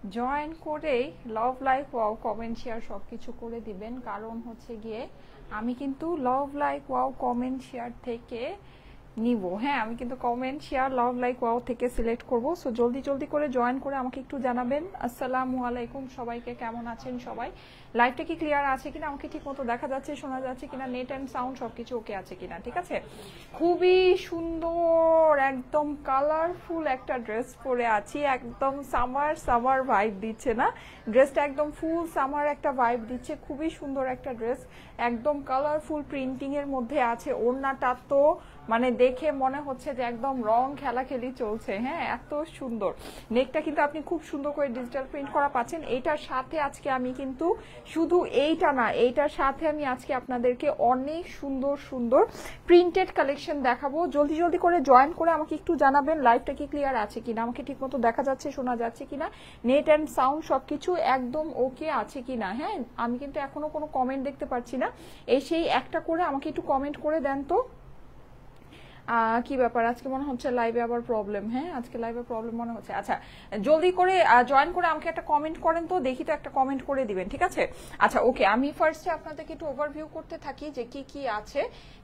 Join করেই love like wow comment share সবকিছু করে দিবেন, কারণ হচ্ছে গিয়ে আমি কিন্তু love like wow comment share থেকে নিব। হ্যাঁ, আমি কিন্তু comment share love like wow থেকে সিলেক্ট করব। সো জলদি জলদি করে জয়েন করে আমাকে একটু জানাবেন। আসসালামু আলাইকুম সবাইকে, কেমন আছেন সবাই? লাইভটা কি ক্লিয়ার আছে কিনা, আমাকে ঠিক মতো দেখা যাচ্ছে, শোনা যাচ্ছে কিনা, নেট অ্যান্ড সাউন্ড সবকিছু ওকে আছে কিনা? ঠিক আছে। খুবই সুন্দর একদম কালারফুল একটা ড্রেস পরে আছি, একদম সামার সামার ভাইব দিচ্ছে না ড্রেসটা? একদম ফুল সামার একটা ভাইব দিচ্ছে, খুবই সুন্দর একটা ড্রেস, একদম কালারফুল প্রিন্টিং এর মধ্যে আছে। ওড়নাটা তো মানে দেখে মনে হচ্ছে যে একদম রং খেলাখেলি চলছে। হ্যাঁ, এত সুন্দর। নেকটা কিন্তু আপনি খুব সুন্দর করে ডিজিটাল প্রিন্ট করা পাচ্ছেন। এইটার সাথে আজকে আমি কিন্তু শুধু এইটা না, এইটার সাথে আমি আজকে আপনাদেরকে অনেক সুন্দর সুন্দর প্রিন্টেড কালেকশন দেখাবো। জলদি জলদি করে জয়েন করে আমাকে একটু জানাবেন লাইভটা কি ক্লিয়ার আছে কিনা, আমাকে ঠিক মতো দেখা যাচ্ছে, শোনা যাচ্ছে কিনা, নেট অ্যান্ড সাউন্ড সবকিছু একদম ওকে আছে কিনা। হ্যাঁ, আমি কিন্তু এখনো কোনো কমেন্ট দেখতে পাচ্ছি না। এই সেই একটা করে আমাকে একটু কমেন্ট করে দেন তো। কি ব্যাপার, আজকে মনে হচ্ছে লাইভে আবার প্রবলেম? হ্যাঁ, আজকে লাইভে প্রবলেম মনে হচ্ছে। আচ্ছা, জলদি করে জয়েন করে আমাকে একটা কমেন্ট করেন তো, দেখি তো, একটা কমেন্ট করে দিবেন, ঠিক আছে? আচ্ছা ওকে, আমি ফার্স্টে আপনাদেরকে একটু ওভারভিউ করতে থাকি যে কি কি আছে।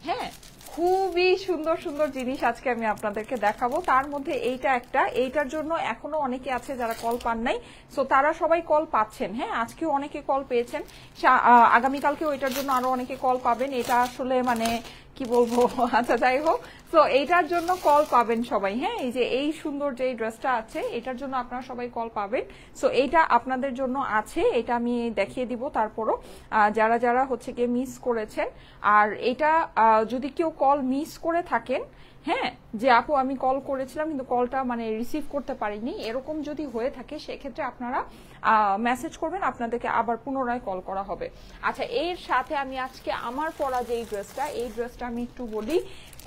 হ্যাঁ, খুবই সুন্দর সুন্দর জিনিস আজকে আমি আপনাদেরকে দেখাবো। তার মধ্যে এইটা একটা, এইটার জন্য এখনো অনেকে আছে যারা কল পান নাই, সো তারা সবাই কল পাচ্ছেন। হ্যাঁ, আজকেও অনেকে কল পেয়েছেন, আগামীকালকেও এটার জন্য আরো অনেকে কল পাবেন। এটা আসলে মানে কি বলবো, আচ্ছা যাই হোক। সো এইটার জন্য কল পাবেন সবাই। হ্যাঁ, এই যে এই সুন্দর যে ড্রেসটা আছে, এটার জন্য আপনারা সবাই কল পাবেন। সো এইটা আপনাদের জন্য আছে, এটা আমি দেখিয়ে দিব। তারপরও যারা যারা হচ্ছে গিয়ে মিস করেছেন, আর এটা যদি কেউ কল মিস করে থাকেন, হ্যাঁ, যে আপু আমি কল করেছিলাম কিন্তু কলটা মানে রিসিভ করতে পারিনি, এরকম যদি হয়ে থাকে সেক্ষেত্রে আপনারা মেসেজ করবেন, আপনাদেরকে আবার পুনরায় কল করা হবে। আচ্ছা, এর সাথে আমি আজকে আমার পরা যে ড্রেসটা, এই ড্রেসটা আমি একটু বলি,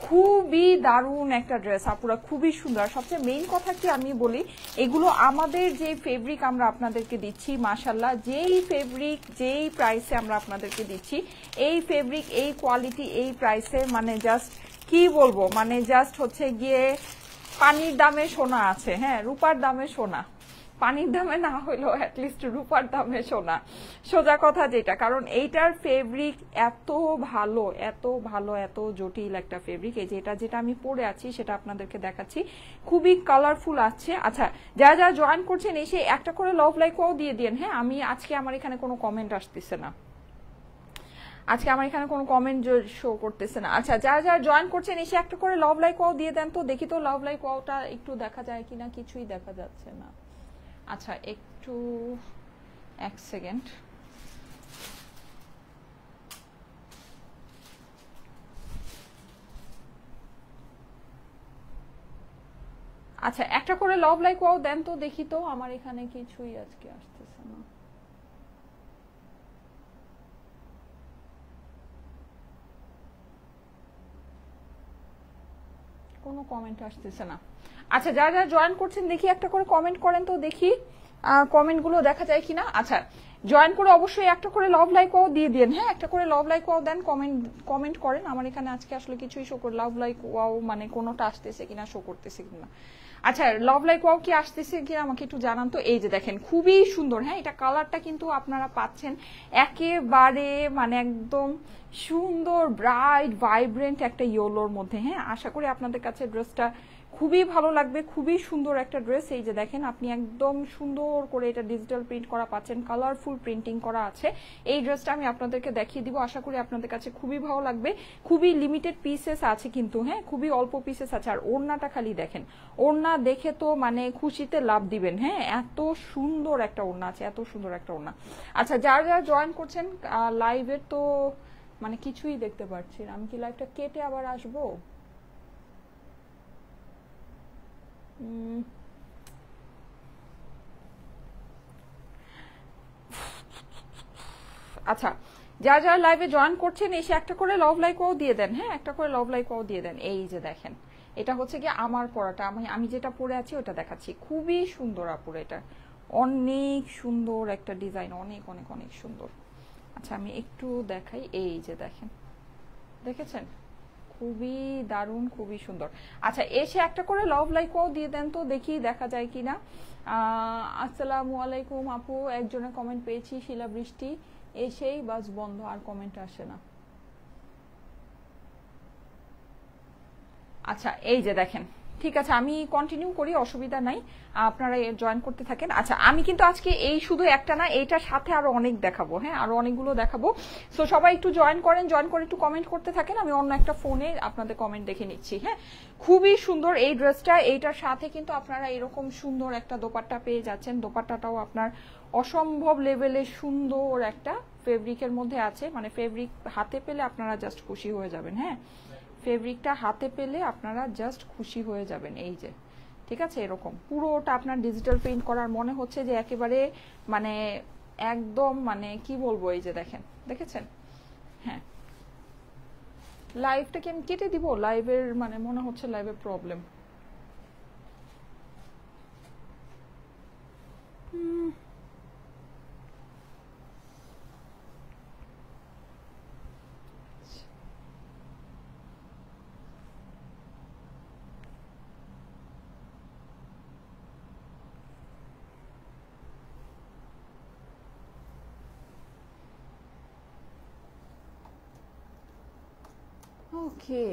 খুবই দারুণ একটা ড্রেস আপুরা, খুবই সুন্দর। সবচেয়ে মেইন কথা কি আমি বলি, এগুলো আমাদের যে ফেব্রিক আমরা আপনাদেরকে দিচ্ছি, মাশাল্লাহ, যেই ফেব্রিক যেই প্রাইসে আমরা আপনাদেরকে দিচ্ছি, এই ফেব্রিক এই কোয়ালিটি এই প্রাইসে মানে জাস্ট কি বলবো, মানে জাস্ট হচ্ছে গিয়ে পানির দামে সোনা আছে। হ্যাঁ, রূপার দামে সোনা, পানির দামে না হইলেও অ্যাটলিস্ট রূপার দামে সোনা, সোজা কথা যেটা। কারণ এইটার ফেব্রিক এত ভালো, এত ভালো, এত জটিল একটা ফেব্রিক। এই যে এটা যেটা আমি পরে আছি সেটা আপনাদেরকে দেখাচ্ছি, খুবই কালারফুল আছে। আচ্ছা, যারা যারা জয়েন করছেন এসে একটা করে লাভ লাইকও দিয়ে দিন। হ্যাঁ, আমি আজকে আমার এখানে কোনো কমেন্ট আসতেছে না, আজকে আমার এখানে কোনো কমেন্ট শো করতেছে না। আচ্ছা, যারা যারা জয়েন করছেন এসে একটা করে লাভ লাইক ওয়াও দিয়ে দেন তো, দেখি তো লাভ লাইক ওয়াওটা একটু দেখা যায় কিনা, কিছুই দেখা যাচ্ছে না। আচ্ছা, একটু এক সেকেন্ড। আচ্ছা, একটা করে লাভ লাইক ওয়াও দেন তো, দেখি তো, আমার এখানে কিছুই আজকে আসতেছে না। কোনো কমেন্ট আসতেছে না। আচ্ছা, যারা যারা জয়েন করছেন দেখি একটা করে কমেন্ট করেন তো, দেখি কমেন্টগুলো দেখা যায় কিনা। আচ্ছা, জয়েন করে অবশ্যই একটা করে লাভ লাইকও দিয়ে দেন। হ্যাঁ, একটা করে লাভ লাইকও দেন, কমেন্ট করেন। আমার এখানে আজকে আসলে কিছুই শো করে, লাভ লাইক ওয়াও মানে কোনোটা আসতেছে কিনা, শো করতেছে কিনা। আচ্ছা, লাভ লাইক ওয়াও কি আসতেছে কিনা আমাকে একটু জানান তো। এই যে দেখেন, খুবই সুন্দর। হ্যাঁ, এটা কালারটা কিন্তু আপনারা পাচ্ছেন একেবারে মানে একদম সুন্দর ব্রাইট ভাইব্রেন্ট একটা ইয়েলোর মধ্যে। হ্যাঁ, আশা করি আপনাদের কাছে ড্রেসটা খুবই ভালো লাগবে, খুবই সুন্দর একটা ড্রেস। এই যে দেখেন, আপনি একদম সুন্দর করে এটা ডিজিটাল প্রিন্ট করা পাচ্ছেন, কালারফুল প্রিন্টিং করা আছে। এই ড্রেসটা আমি আপনাদেরকে দেখিয়ে দিব, আশা করি আপনাদের কাছে খুবই ভালো লাগবে। খুবই লিমিটেড পিসেস আছে কিন্তু, হ্যাঁ, খুবই অল্প পিসেস আছে। আর ওড়নাটা খালি দেখেন, ওড়না দেখে তো মানে খুশিতে লাভ দিবেন। হ্যাঁ, এত সুন্দর একটা ওড়না আছে, এত সুন্দর একটা ওড়না। আচ্ছা, যারা যারা জয়েন করছেন লাইভের তো মানে কিছুই দেখতে পাচ্ছি না। আমি কি লাইভটা কেটে আবার আসবো? আচ্ছা, যারা যারা লাইভে জয়েন করছেন এসে একটা করে লাভ লাইকও দিয়ে দেন। হ্যাঁ, একটা করে লাভ লাইকও দিয়ে দেন। এই যে দেখেন, এটা হচ্ছে কি আমার পরাটা, আমি যেটা পরে আছি ওটা দেখাচ্ছি। খুবই সুন্দর আপুর, এটা অনেক সুন্দর একটা ডিজাইন, অনেক অনেক অনেক সুন্দর। আচ্ছা, আমি একটু দেখাই। এই যে দেখেন, দেখেছেন, খুবই দারুণ, খুবই সুন্দর। আচ্ছা, এসে একটা করে লাভ লাইকও দিয়ে দেন তো, দেখি দেখা যায় কিনা। আসসালামু আলাইকুম আপু, একজনের কমেন্ট পেয়েছি, শিলা বৃষ্টি, এসেই বাস বন্ধ, আর কমেন্ট আসে না। আচ্ছা এই যে দেখেন, ঠিক আছে আমি কন্টিনিউ করি, অসুবিধা নাই, আপনারা জয়েন করতে থাকেন। আচ্ছা আমি কিন্তু আজকে এই শুধু একটা না, এইটার সাথে আরো অনেক দেখাবো, হ্যাঁ আরো অনেকগুলো দেখাবো। সো সবাই একটু জয়েন করেন, জয়েন করে একটু কমেন্ট করতে থাকেন, আমি অন্য একটা ফোনে আপনাদের কমেন্ট দেখে নিচ্ছি। হ্যাঁ খুবই সুন্দর এই ড্রেসটা, এইটার সাথে কিন্তু আপনারা এরকম সুন্দর একটা দোপাট্টা পেয়ে যাচ্ছেন। দোপাট্টাটাও আপনার অসম্ভব লেভেলের সুন্দর একটা ফেব্রিকের মধ্যে আছে, মানে ফেব্রিক হাতে পেলে আপনারা জাস্ট খুশি হয়ে যাবেন। হ্যাঁ ফেব্রিকটা হাতে পেলে আপনারা জাস্ট খুশি হয়ে যাবেন। এই যে ঠিক আছে, এরকম পুরোটা আপনার ডিজিটাল প্রিন্ট করার, মনে হচ্ছে যে একেবারে মানে একদম মানে কি বলবো, এই যে দেখেন, দেখেছেন? হ্যাঁ লাইভটা কি আমি কেটে দিব? লাইভের মানে মনে হচ্ছে লাইভের প্রবলেম। ওকে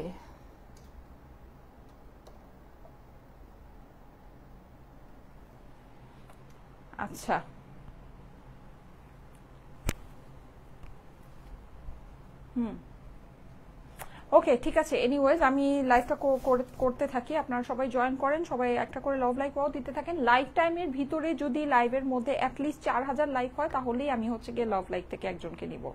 আচ্ছা হুম ওকে ঠিক আছে, এনিওয়েজ আমি লাইভটা করতে থাকি, আপনারা সবাই জয়েন করেন, সবাই একটা করে লাভ লাইক ওয়াও দিতে থাকেন। লাইভ টাইমের ভিতরে যদি লাইভের মধ্যে অ্যাটলিস্ট 4000 লাইক হয় তাহলেই আমি হচ্ছে গিয়ে লাভ লাইক থেকে একজনকে নিব।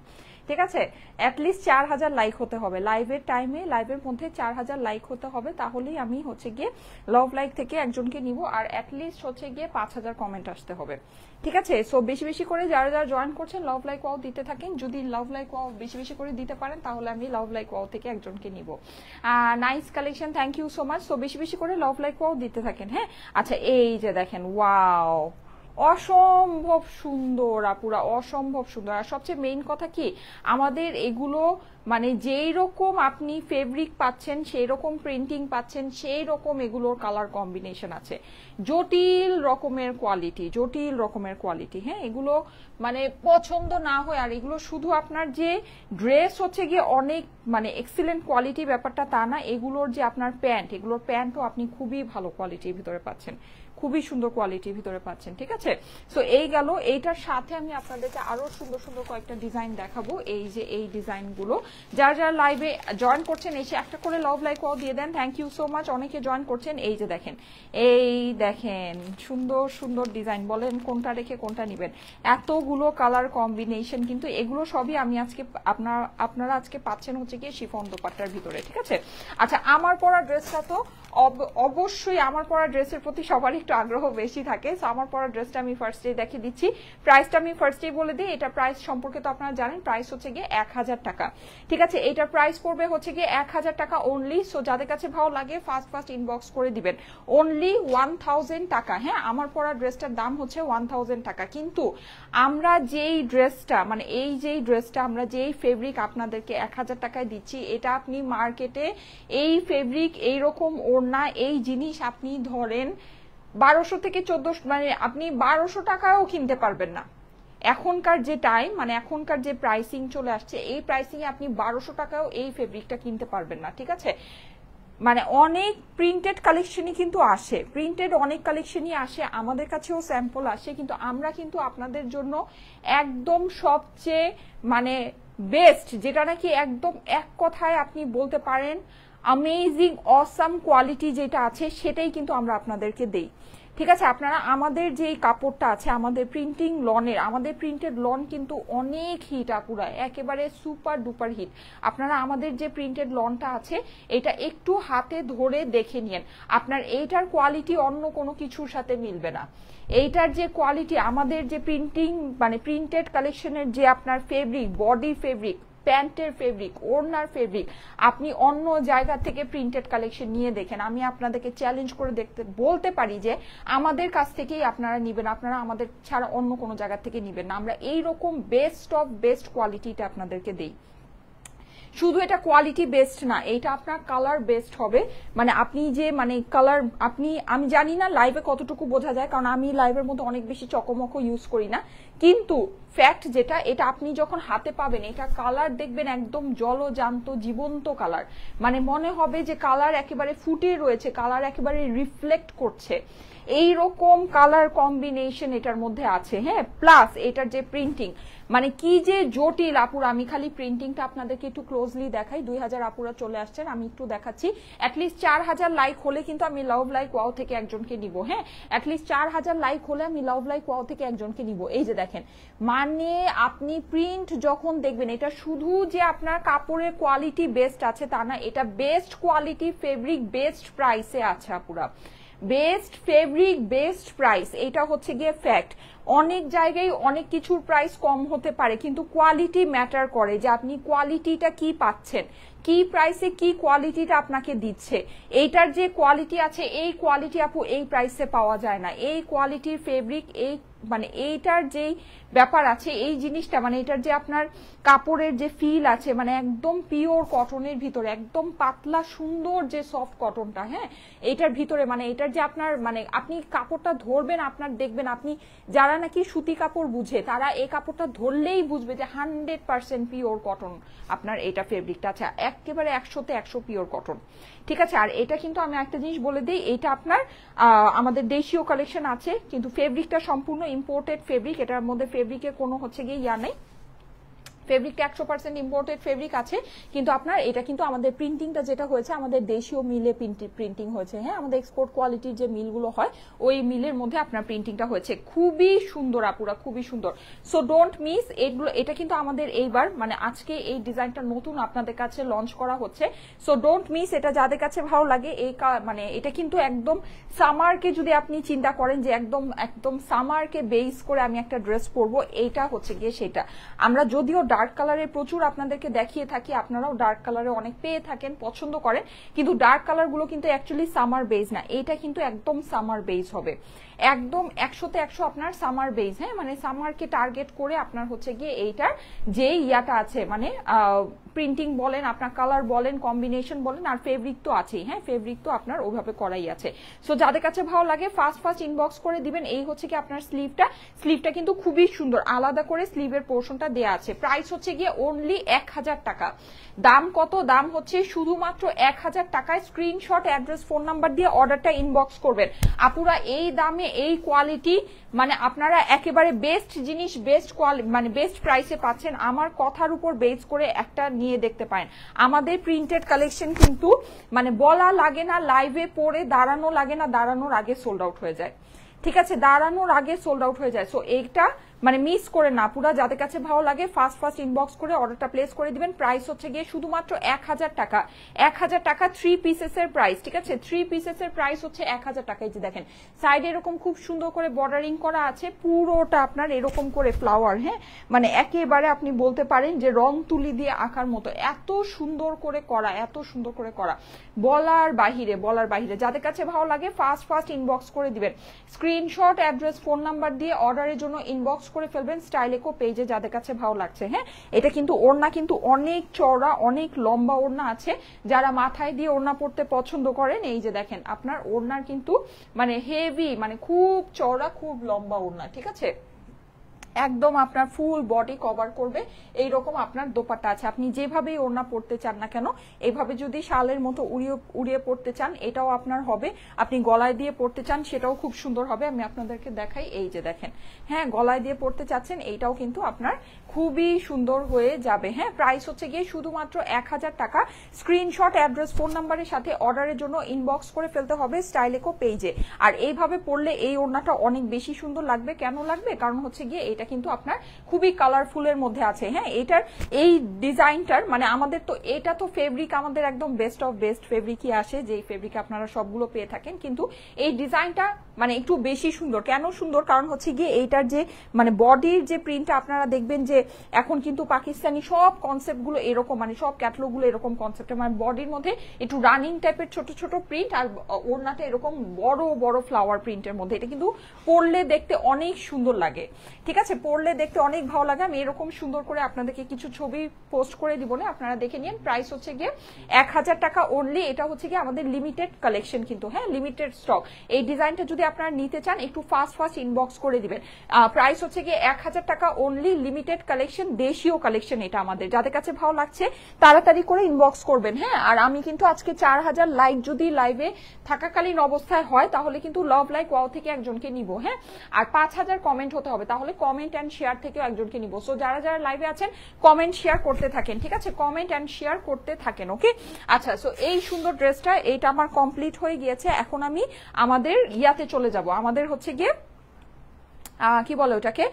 ঠিক আছে, অ্যাটলিস্ট 4000 লাইক হতে হবে লাইভের টাইমে, লাইভের মধ্যে 4000 লাইক হতে হবে, তাহলেই আমি হচ্ছে গিয়ে লাভ লাইক থেকে একজনকে নিব। আর অ্যাটলিস্ট হচ্ছে গিয়ে 5000 কমেন্ট আসতে হবে। ঠিক আছে, সো বেশি বেশি করে যারা যারা জয়েন করছেন লাভ লাইক ওয়াও দিতে থাকেন। যদি লাভ লাইক ওয়াও বেশি বেশি করে দিতে পারেন তাহলে আমি লাভ লাইক ওয়াও থেকে একজনকে নিব। Nice collection, thank you so much. So বেশি বেশি করে লাভ লাইক ওয়াও দিতে থাকেন। হ্যাঁ আচ্ছা এই যে দেখেন, ওয়াও অসম্ভব সুন্দর আপুরা, অসম্ভব সুন্দর। আর সবচেয়ে মেইন কথা কি, আমাদের এগুলো মানে যেই রকম আপনি ফেব্রিক পাচ্ছেন, সেই রকম প্রিন্টিং পাচ্ছেন, সেই রকম এগুলোর কালার কম্বিনেশন আছে, জটিল রকমের কোয়ালিটি, জটিল রকমের কোয়ালিটি। হ্যাঁ এগুলো মানে পছন্দ না হয়, আর এগুলো শুধু আপনার যে ড্রেস হচ্ছে গিয়ে অনেক মানে এক্সিলেন্ট কোয়ালিটি ব্যাপারটা তা না, এগুলোর যে আপনার প্যান্ট, এগুলোর প্যান্টও আপনি খুবই ভালো কোয়ালিটির ভিতরে পাচ্ছেন, খুবই সুন্দর কোয়ালিটির ভিতরে পাচ্ছেন। ঠিক আছে, সো এই গেল, এইটার সাথে আমি আপনাদেরকে আরো সুন্দর সুন্দর কয়েকটা ডিজাইন দেখাবো। এই যে এই ডিজাইনগুলো, যারা যারা লাইভে জয়েন করছেন এসে একটা করে লাভ লাইক ওয়াও দিয়ে দেন, থ্যাংক ইউ সো মাচ, অনেকে জয়েন করছেন। এই যে দেখেন, এই দেখেন সুন্দর সুন্দর ডিজাইন, বলেন কোনটা রেখে কোনটা নিবেন, এতগুলো কালার কম্বিনেশন, কিন্তু এগুলো সবই আমি আজকে আপনারা আজকে পাচ্ছেন হচ্ছে গিয়ে শিফন দোপাট্টার ভিতরে। ঠিক আছে, আচ্ছা আমার পরা ড্রেসটা তো অবশ্যই, আমার পরা ড্রেসের প্রতি সবারই একটু আগ্রহ বেশি থাকে, সো আমার পরা ড্রেসটা আমি ফার্স্টে দেখিয়ে দিচ্ছি। প্রাইসটা আমি ফার্স্টে বলে দিই, এটা প্রাইস সম্পর্কে তো আপনারা জানেন, প্রাইস হচ্ছে গিয়ে 1000 টাকা। ঠিক আছে, এটার প্রাইস পড়বে হচ্ছে গিয়ে 1000 টাকা অনলি। সো যাদের কাছে ভালো লাগে ফার্স্ট ফার্স্ট ইনবক্স করে দিবেন, অনলি 1000 টাকা। হ্যাঁ আমার পরা ড্রেসটার দাম হচ্ছে 1000 টাকা, কিন্তু আমরা যেই ড্রেসটা মানে এই যেই ড্রেসটা আমরা যেই ফেব্রিক আপনাদেরকে 1000 টাকায় দিচ্ছি, এটা আপনি মার্কেটে এই ফেব্রিক এইরকম ওড়না এই জিনিস আপনি ধরেন 1200 থেকে 1400, মানে আপনি 1200 টাকায়ও কিনতে পারবেন না। এখনকার যে টাইম মানে এখনকার যে প্রাইসিং চলে আসছে, এই প্রাইসিং এ আপনি 1200 টাকায়ও এই ফেব্রিকটা কিনতে পারবেন না। ঠিক আছে, মানে অনেক প্রিন্টেড কালেকশনই কিন্তু আসে, প্রিন্টেড অনেক কালেকশনই আসে, আমাদের কাছেও স্যাম্পল আসে, কিন্তু আমরা কিন্তু আপনাদের জন্য একদম সবচেয়ে মানে বেস্ট, যেটা নাকি একদম এক কথায় আপনি বলতে পারেন অ্যামেজিং অসাম কোয়ালিটি যেটা আছে, সেটাই কিন্তু আমরা আপনাদেরকে দেই। ঠিক আছে, আপনারা আমাদের যে কাপড়টা আছে, আমাদের প্রিন্টিং লনের, আমাদের প্রিন্টেড লন কিন্তু অনেক হিট আপুরা, একেবারে সুপার ডুপার হিট। আপনারা আমাদের যে প্রিন্টেড লনটা আছে এটা একটু হাতে ধরে দেখে নিন, আপনার এইটার কোয়ালিটি অন্য কোনো কিছুর সাথে মিলবে না। এইটার যে কোয়ালিটি, আমাদের যে প্রিন্টিং মানে প্রিন্টেড কালেকশনের যে আপনার ফেব্রিক, বডি ফেব্রিক, প্যান্টের ফেব্রিক, ওড়নার ফেব্রিক, আপনি অন্য জায়গা থেকে প্রিন্টেড কালেকশন নিয়ে দেখেন, আমি আপনাদেরকে চ্যালেঞ্জ করে বলতে পারি যে আমাদের কাছ থেকেই আপনারা নিবেন, আপনারা আমাদের ছাড়া অন্য কোনো জায়গা থেকে নিবেন না। আমরা এইরকম বেস্ট অফ বেস্ট কোয়ালিটিটা আপনাদেরকে দেই। শুধু এটা কোয়ালিটি বেস্ট না, এটা আপনার কালার বেস্ট হবে। মানে আপনি যে মানে কালার আমি জানি না লাইভে কতটুকু বোঝা যায়, কারণ আমি লাইভের মধ্যে অনেক বেশি চকমকো ইউজ করি না, কিন্তু ফ্যাক্ট যেটা, এটা আপনি যখন হাতে পাবেন এটা কালার দেখবেন একদম জলজান্ত জীবন্ত কালার, মানে মনে হবে যে কালার একেবারে ফুটে রয়েছে, কালার একেবারে রিফ্লেক্ট করছে, এইরকম কালার কম্বিনেশন এটার মধ্যে আছে। হ্যাঁ, প্লাস এটার যে প্রিন্টিং, মানে কি যে জটিল আপুরা, আমি খালি প্রিন্টিংটা আপনাদেরকে একটু ক্লোজলি দেখাই। 2000 আপুরা চলে আসছেন, আমি একটু দেখাচ্ছি। অ্যাটলিস্ট 4000 লাইক হলে কিন্তু আমি লাভ লাইক ওয়াও থেকে একজনকে নিব। হ্যাঁ, অ্যাটলিস্ট 4000 লাইক হলে আমি লাভ লাইক ওয়াও থেকে একজনকে নিব। এই যে দেখেন, মানে আপনি প্রিন্ট যখন দেখবেন, এটা শুধু যে আপনার কাপড়ের কোয়ালিটি বেস্ট আছে তা না, এটা বেস্ট কোয়ালিটি ফেব্রিক বেস্ট প্রাইসে আছে আপুরা, বেস্ট ফেব্রিক বেস্ট প্রাইস, এটা হচ্ছে গিয়ে ফ্যাক্ট। অনেক জায়গায় অনেক কিছুর প্রাইস কম হতে পারে, কিন্তু কোয়ালিটি ম্যাটার করে, যে আপনি কোয়ালিটিটা কি পাচ্ছেন, কি প্রাইসে কি কোয়ালিটিটা আপনাকে দিচ্ছে। এইটার যে কোয়ালিটি আছে, এই কোয়ালিটি আপু এই প্রাইসে পাওয়া যায় না। এই কোয়ালিটির ফেব্রিক, এই মানে এইটার যেই ব্যাপার আছে, এই জিনিসটা মানে এটার যে আপনার কাপড়ের যে ফিল আছে, মানে একদম পিওর কটনের ভিতরে, একদম পাতলা সুন্দর যে সফট কটনটা, হ্যাঁ এটার ভিতরে, মানে এটার যে আপনার মানে আপনি কাপড়টা ধরবেন, আপনার দেখবেন, আপনি যারা নাকি সুতি কাপড় বুঝে তারা এই কাপড়টা ধরলেই বুঝবে যে 100% পিওর কটন আপনার এটা ফেব্রিকটা আছে, একেবারে 100তে 100 পিওর কটন। ঠিক আছে, আর এটা কিন্তু আমি একটা জিনিস বলে দিই, এটা আপনার আমাদের দেশীয় কালেকশন আছে, কিন্তু ফেব্রিকটা সম্পূর্ণ ইম্পোর্টেড ফেব্রিক, এটার মধ্যে ফেব্রিকের কোনো হচ্ছে গিয়ে ইয়া নেই, ফেব্রিকটা 100% ইম্পোর্টেড ফেব্রিক আছে, কিন্তু আপনার এটা কিন্তু আমাদের প্রিন্টিংটা যেটা হয়েছে আমাদের দেশীয় মিলে প্রিন্টিং হয়েছে। হ্যাঁ, আমাদের এক্সপোর্ট কোয়ালিটির যে মিলগুলো হয় ওই মিলের মধ্যে আপনার প্রিন্টিংটা হয়েছে, খুবই সুন্দর আপুরা, খুবই সুন্দর। সো ডোন্ট মিস এগুলো, এটা কিন্তু আমাদের এইবার মানে আজকে এই ডিজাইনটা নতুন আপনাদের কাছে লঞ্চ করা হচ্ছে। সো ডোন্ট মিস, এটা যাদের কাছে ভালো লাগে, এই মানে এটা কিন্তু একদম সামারকে যদি আপনি চিন্তা করেন যে একদম একদম সামারকে বেস করে আমি একটা ড্রেস পরবো, এইটা হচ্ছে গিয়ে সেটা। আমরা যদিও ডার্ক কালারের প্রচুর আপনাদেরকে দেখিয়ে থাকি, আপনারাও ডার্ক কালারে অনেক পেয়ে থাকেন, পছন্দ করেন, কিন্তু ডার্ক কালার গুলো কিন্তু অ্যাকচুয়ালি সামার বেজ না, এইটা কিন্তু একদম সামার বেজ হবে, একদম 100তে 100 আপনার সামার বেজ। হ্যাঁ, মানে সামারকে টার্গেট করে আপনার হচ্ছে গিয়ে এইটার যে ইয়াটা আছে, মানে প্রিন্টিং বলেন, আপনার কালার বলেন, কম্বিনেশন বলেন, আর ফেব্রিক তো আছেই। হ্যাঁ, ফেব্রিক তো আপনার ওইভাবে করাই আছে। সো যাদের কাছে ভালো লাগে ফার্স্ট ইনবক্স করে দিবেন। এই হচ্ছে কি আপনার স্লিভটা কিন্তু খুবই সুন্দর, আলাদা করে স্লিভের পোর্শনটা দেয়া আছে। প্রাইস হচ্ছে গিয়ে অনলি 1000 টাকা। দাম কত? দাম হচ্ছে শুধুমাত্র 1000 টাকায়। স্ক্রিনশট, অ্যাড্রেস, ফোন নাম্বার দিয়ে অর্ডারটা ইনবক্স করবেন। আপুরা এই দামে এই কোয়ালিটি মানে আপনারা একেবারে বেস্ট জিনিস, বেস্ট কোয়ালিটি মানে বেস্ট প্রাইসে পাচ্ছেন। আমার কথার উপর বেস করে একটা নিয়ে দেখতে পারেন। আমাদের প্রিন্টেড কালেকশন কিন্তু মানে বলা লাগে না, লাইভে পরে দাঁড়ানো লাগে না, দাঁড়ানোর আগে সোল্ড আউট হয়ে যায়। ঠিক আছে, দাঁড়ানোর আগে সোল্ড আউট হয়ে যায়। সো এইটা মানে মিস করে না পুরা, যাদের কাছে ভালো লাগে ফার্স্ট ইনবক্স করে অর্ডারটা প্লেস করে দিবেন। প্রাইস হচ্ছে গিয়ে শুধুমাত্র 1000 টাকা। 1000 টাকা 3 পিসেসের প্রাইস। ঠিক আছে, 3 পিসেসের প্রাইস হচ্ছে 1000 টাকা। এই যে দেখেন সাইডে এরকম খুব সুন্দর করে বর্ডারিং করা আছে, পুরোটা আপনার এরকম করে ফ্লাওয়ার। হ্যাঁ, মানে একেবারে আপনি বলতে পারেন যে রং তুলি দিয়ে আঁকার মতো, এত সুন্দর করে করা, এত সুন্দর করে করা, বলার বাহিরে, বলার বাহিরে। যাদের কাছে ভালো লাগে ফার্স্ট ইনবক্স করে দিবেন। স্ক্রিনশট, অ্যাড্রেস, ফোন নাম্বার দিয়ে অর্ডারের জন্য ইনবক্স করে ফেলবেন স্টাইলেকো পেজে, যাদের কাছে ভালো লাগছে। হ্যাঁ, এটা কিন্তু ওড়না কিন্তু অনেক চওড়া, অনেক লম্বা ওড়না আছে। যারা মাথায় দিয়ে ওড়না পরতে পছন্দ করেন, এই যে দেখেন আপনার ওড়নার কিন্তু মানে হেভি, মানে খুব চওড়া, খুব লম্বা ওড়না। ঠিক আছে, একদম আপনার ফুল বডি কভার করবে এইরকম আপনার দোপাট্টা আছে। আপনি যেভাবেই ওড়না পরতে চান না কেন, এইভাবে যদি শালের মতো উড়িয়ে পরতে চান এটাও আপনার হবে, আপনি গলায় দিয়ে পরতে চান সেটাও খুব সুন্দর হবে। আমি আপনাদেরকে দেখাই, এই যে দেখেন, হ্যাঁ গলায় দিয়ে পরতে চাচ্ছেন এইটাও কিন্তু আপনার খুবই সুন্দর হয়ে যাবে। হ্যাঁ, প্রাইস হচ্ছে গিয়ে শুধুমাত্র 1000 টাকা। স্ক্রিনশট, অ্যাড্রেস, ফোন নাম্বারের সাথে অর্ডারের জন্য ইনবক্স করে ফেলতে হবে স্টাইলেকো পেজে। আর এইভাবে পরলে এই ওড়নাটা অনেক বেশি সুন্দর লাগবে। কেন লাগবে? কারণ হচ্ছে গিয়ে এটা কিন্তু আপনার খুবই কালারফুলের মধ্যে আছে। হ্যাঁ, এটার এই ডিজাইনটার মানে আমাদের তো এটা তো ফেব্রিক আমাদের একদম বেস্ট অফ বেস্ট ফেব্রিকই আসে, যেই ফেব্রিক আপনারা সবগুলো পেয়ে থাকেন, কিন্তু এই ডিজাইনটা মানে একটু বেশি সুন্দর। কেন সুন্দর? কারণ হচ্ছে গিয়ে এইটার যে মানে বডির যে প্রিন্টটা আপনারা দেখবেন যে এখন কিন্তু পাকিস্তানি সব কনসেপ্টগুলো এরকম, মানে সব ক্যাটালগুলো এরকম কনসেপ্টে, মানে বডির মধ্যে একটু রানিং টাইপের ছোট ছোট প্রিন্ট, আর ওড়নাটা এরকম বড় বড় ফ্লাওয়ার প্রিন্টের মধ্যে। এটা কিন্তু পরলে দেখতে অনেক সুন্দর লাগে, ঠিক আছে, পরলে দেখতে অনেক ভালো লাগে। আমি এরকম সুন্দর করে আপনাদেরকে কিছু ছবি পোস্ট করে দিব না, আপনারা দেখে নিন। প্রাইস হচ্ছে গিয়ে 1000 টাকা অনলি। এটা হচ্ছে গিয়ে আমাদের লিমিটেড কালেকশন কিন্তু, হ্যাঁ, লিমিটেড স্টক। এই ডিজাইনটা যদি আপনারা নিতে চান একটু ফাস্ট ফাস্ট ইনবক্স করে দিবেন। প্রাইস হচ্ছে গিয়ে 1000 টাকা অনলি, লিমিটেড কালেকশন, দেশীয় কালেকশন এটা আমাদের। যাদের কাছে ভালো লাগছে তাড়াতাড়ি করে ইনবক্স করবেন, হ্যাঁ। আর আমি কিন্তু আজকে 4000 লাইক যদি লাইভে থাকাকালীন অবস্থায় হয় তাহলে কিন্তু লাভ লাইক ওয়াও থেকে একজনকে নিব, হ্যাঁ। আর 5000 কমেন্ট হতে হবে, তাহলে কমেন্ট অ্যান্ড শেয়ার থেকেও একজনকে নিব। সো যারা যারা লাইভে আছেন কমেন্ট শেয়ার করতে থাকেন, ঠিক আছে, কমেন্ট অ্যান্ড শেয়ার করতে থাকেন, ওকে। আচ্ছা, সো এই সুন্দর ড্রেসটা এইটা আমার কমপ্লিট হয়ে গিয়েছে। এখন আমি আমাদের ইয়াতে চলে যাব, আমাদের হচ্ছে গিয়ে কি বলে ওটাকে,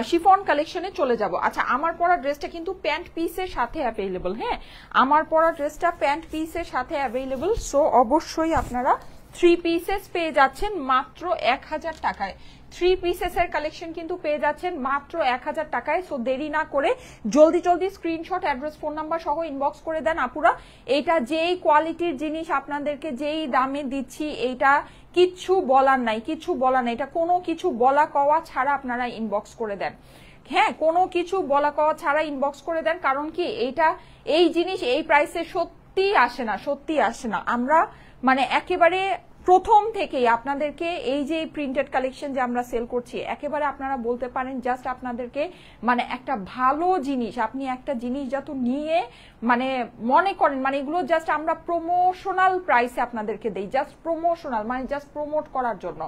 শিফন কালেকশনে চলে যাব। আচ্ছা, আমার পরা ড্রেসটা কিন্তু প্যান্ট পিসের সাথে অ্যাভেলেবল, হ্যাঁ, আমার পরা ড্রেসটা প্যান্ট পিসের সাথে অ্যাভেলেবল। সো অবশ্যই আপনারা 3 পিসেস পেয়ে যাচ্ছেন মাত্র 1000 টাকায়। 3 পিসেসের কালেকশন কিন্তু পেয়ে যাচ্ছেন মাত্র 1000 টাকায়। সো দেরি না করে জলদি জলদি স্ক্রিনশট, অ্যাড্রেস, ফোন নাম্বার সহ ইনবক্স করে দেন আপুরা। এটা যেই কোয়ালিটির জিনিস আপনাদেরকে যেই দামে দিচ্ছি, এইটা কিচ্ছু বলার নাই, কিচ্ছু বলার নাই। এটা কোনো কিছু বলা কওয়া ছাড়া আপনারা ইনবক্স করে দেন, হ্যাঁ, কোনো কিছু বলা কওয়া ছাড়া ইনবক্স করে দেন। কারণ কি, এইটা এই জিনিস এই প্রাইসে সত্যি আসে না, সত্যি আসে না। আমরা মানে একেবারে প্রথম থেকেই আপনাদেরকে এই যে প্রিন্টেড কালেকশন যে আমরা সেল করছি, একেবারে আপনারা বলতে পারেন জাস্ট আপনাদেরকে মানে একটা ভালো জিনিস, আপনি একটা জিনিস যত নিয়ে মানে মনে করেন মানে এগুলো জাস্ট আমরা প্রমোশনাল প্রাইসে আপনাদেরকে দেই, জাস্ট প্রমোশনাল, মানে জাস্ট প্রমোট করার জন্য,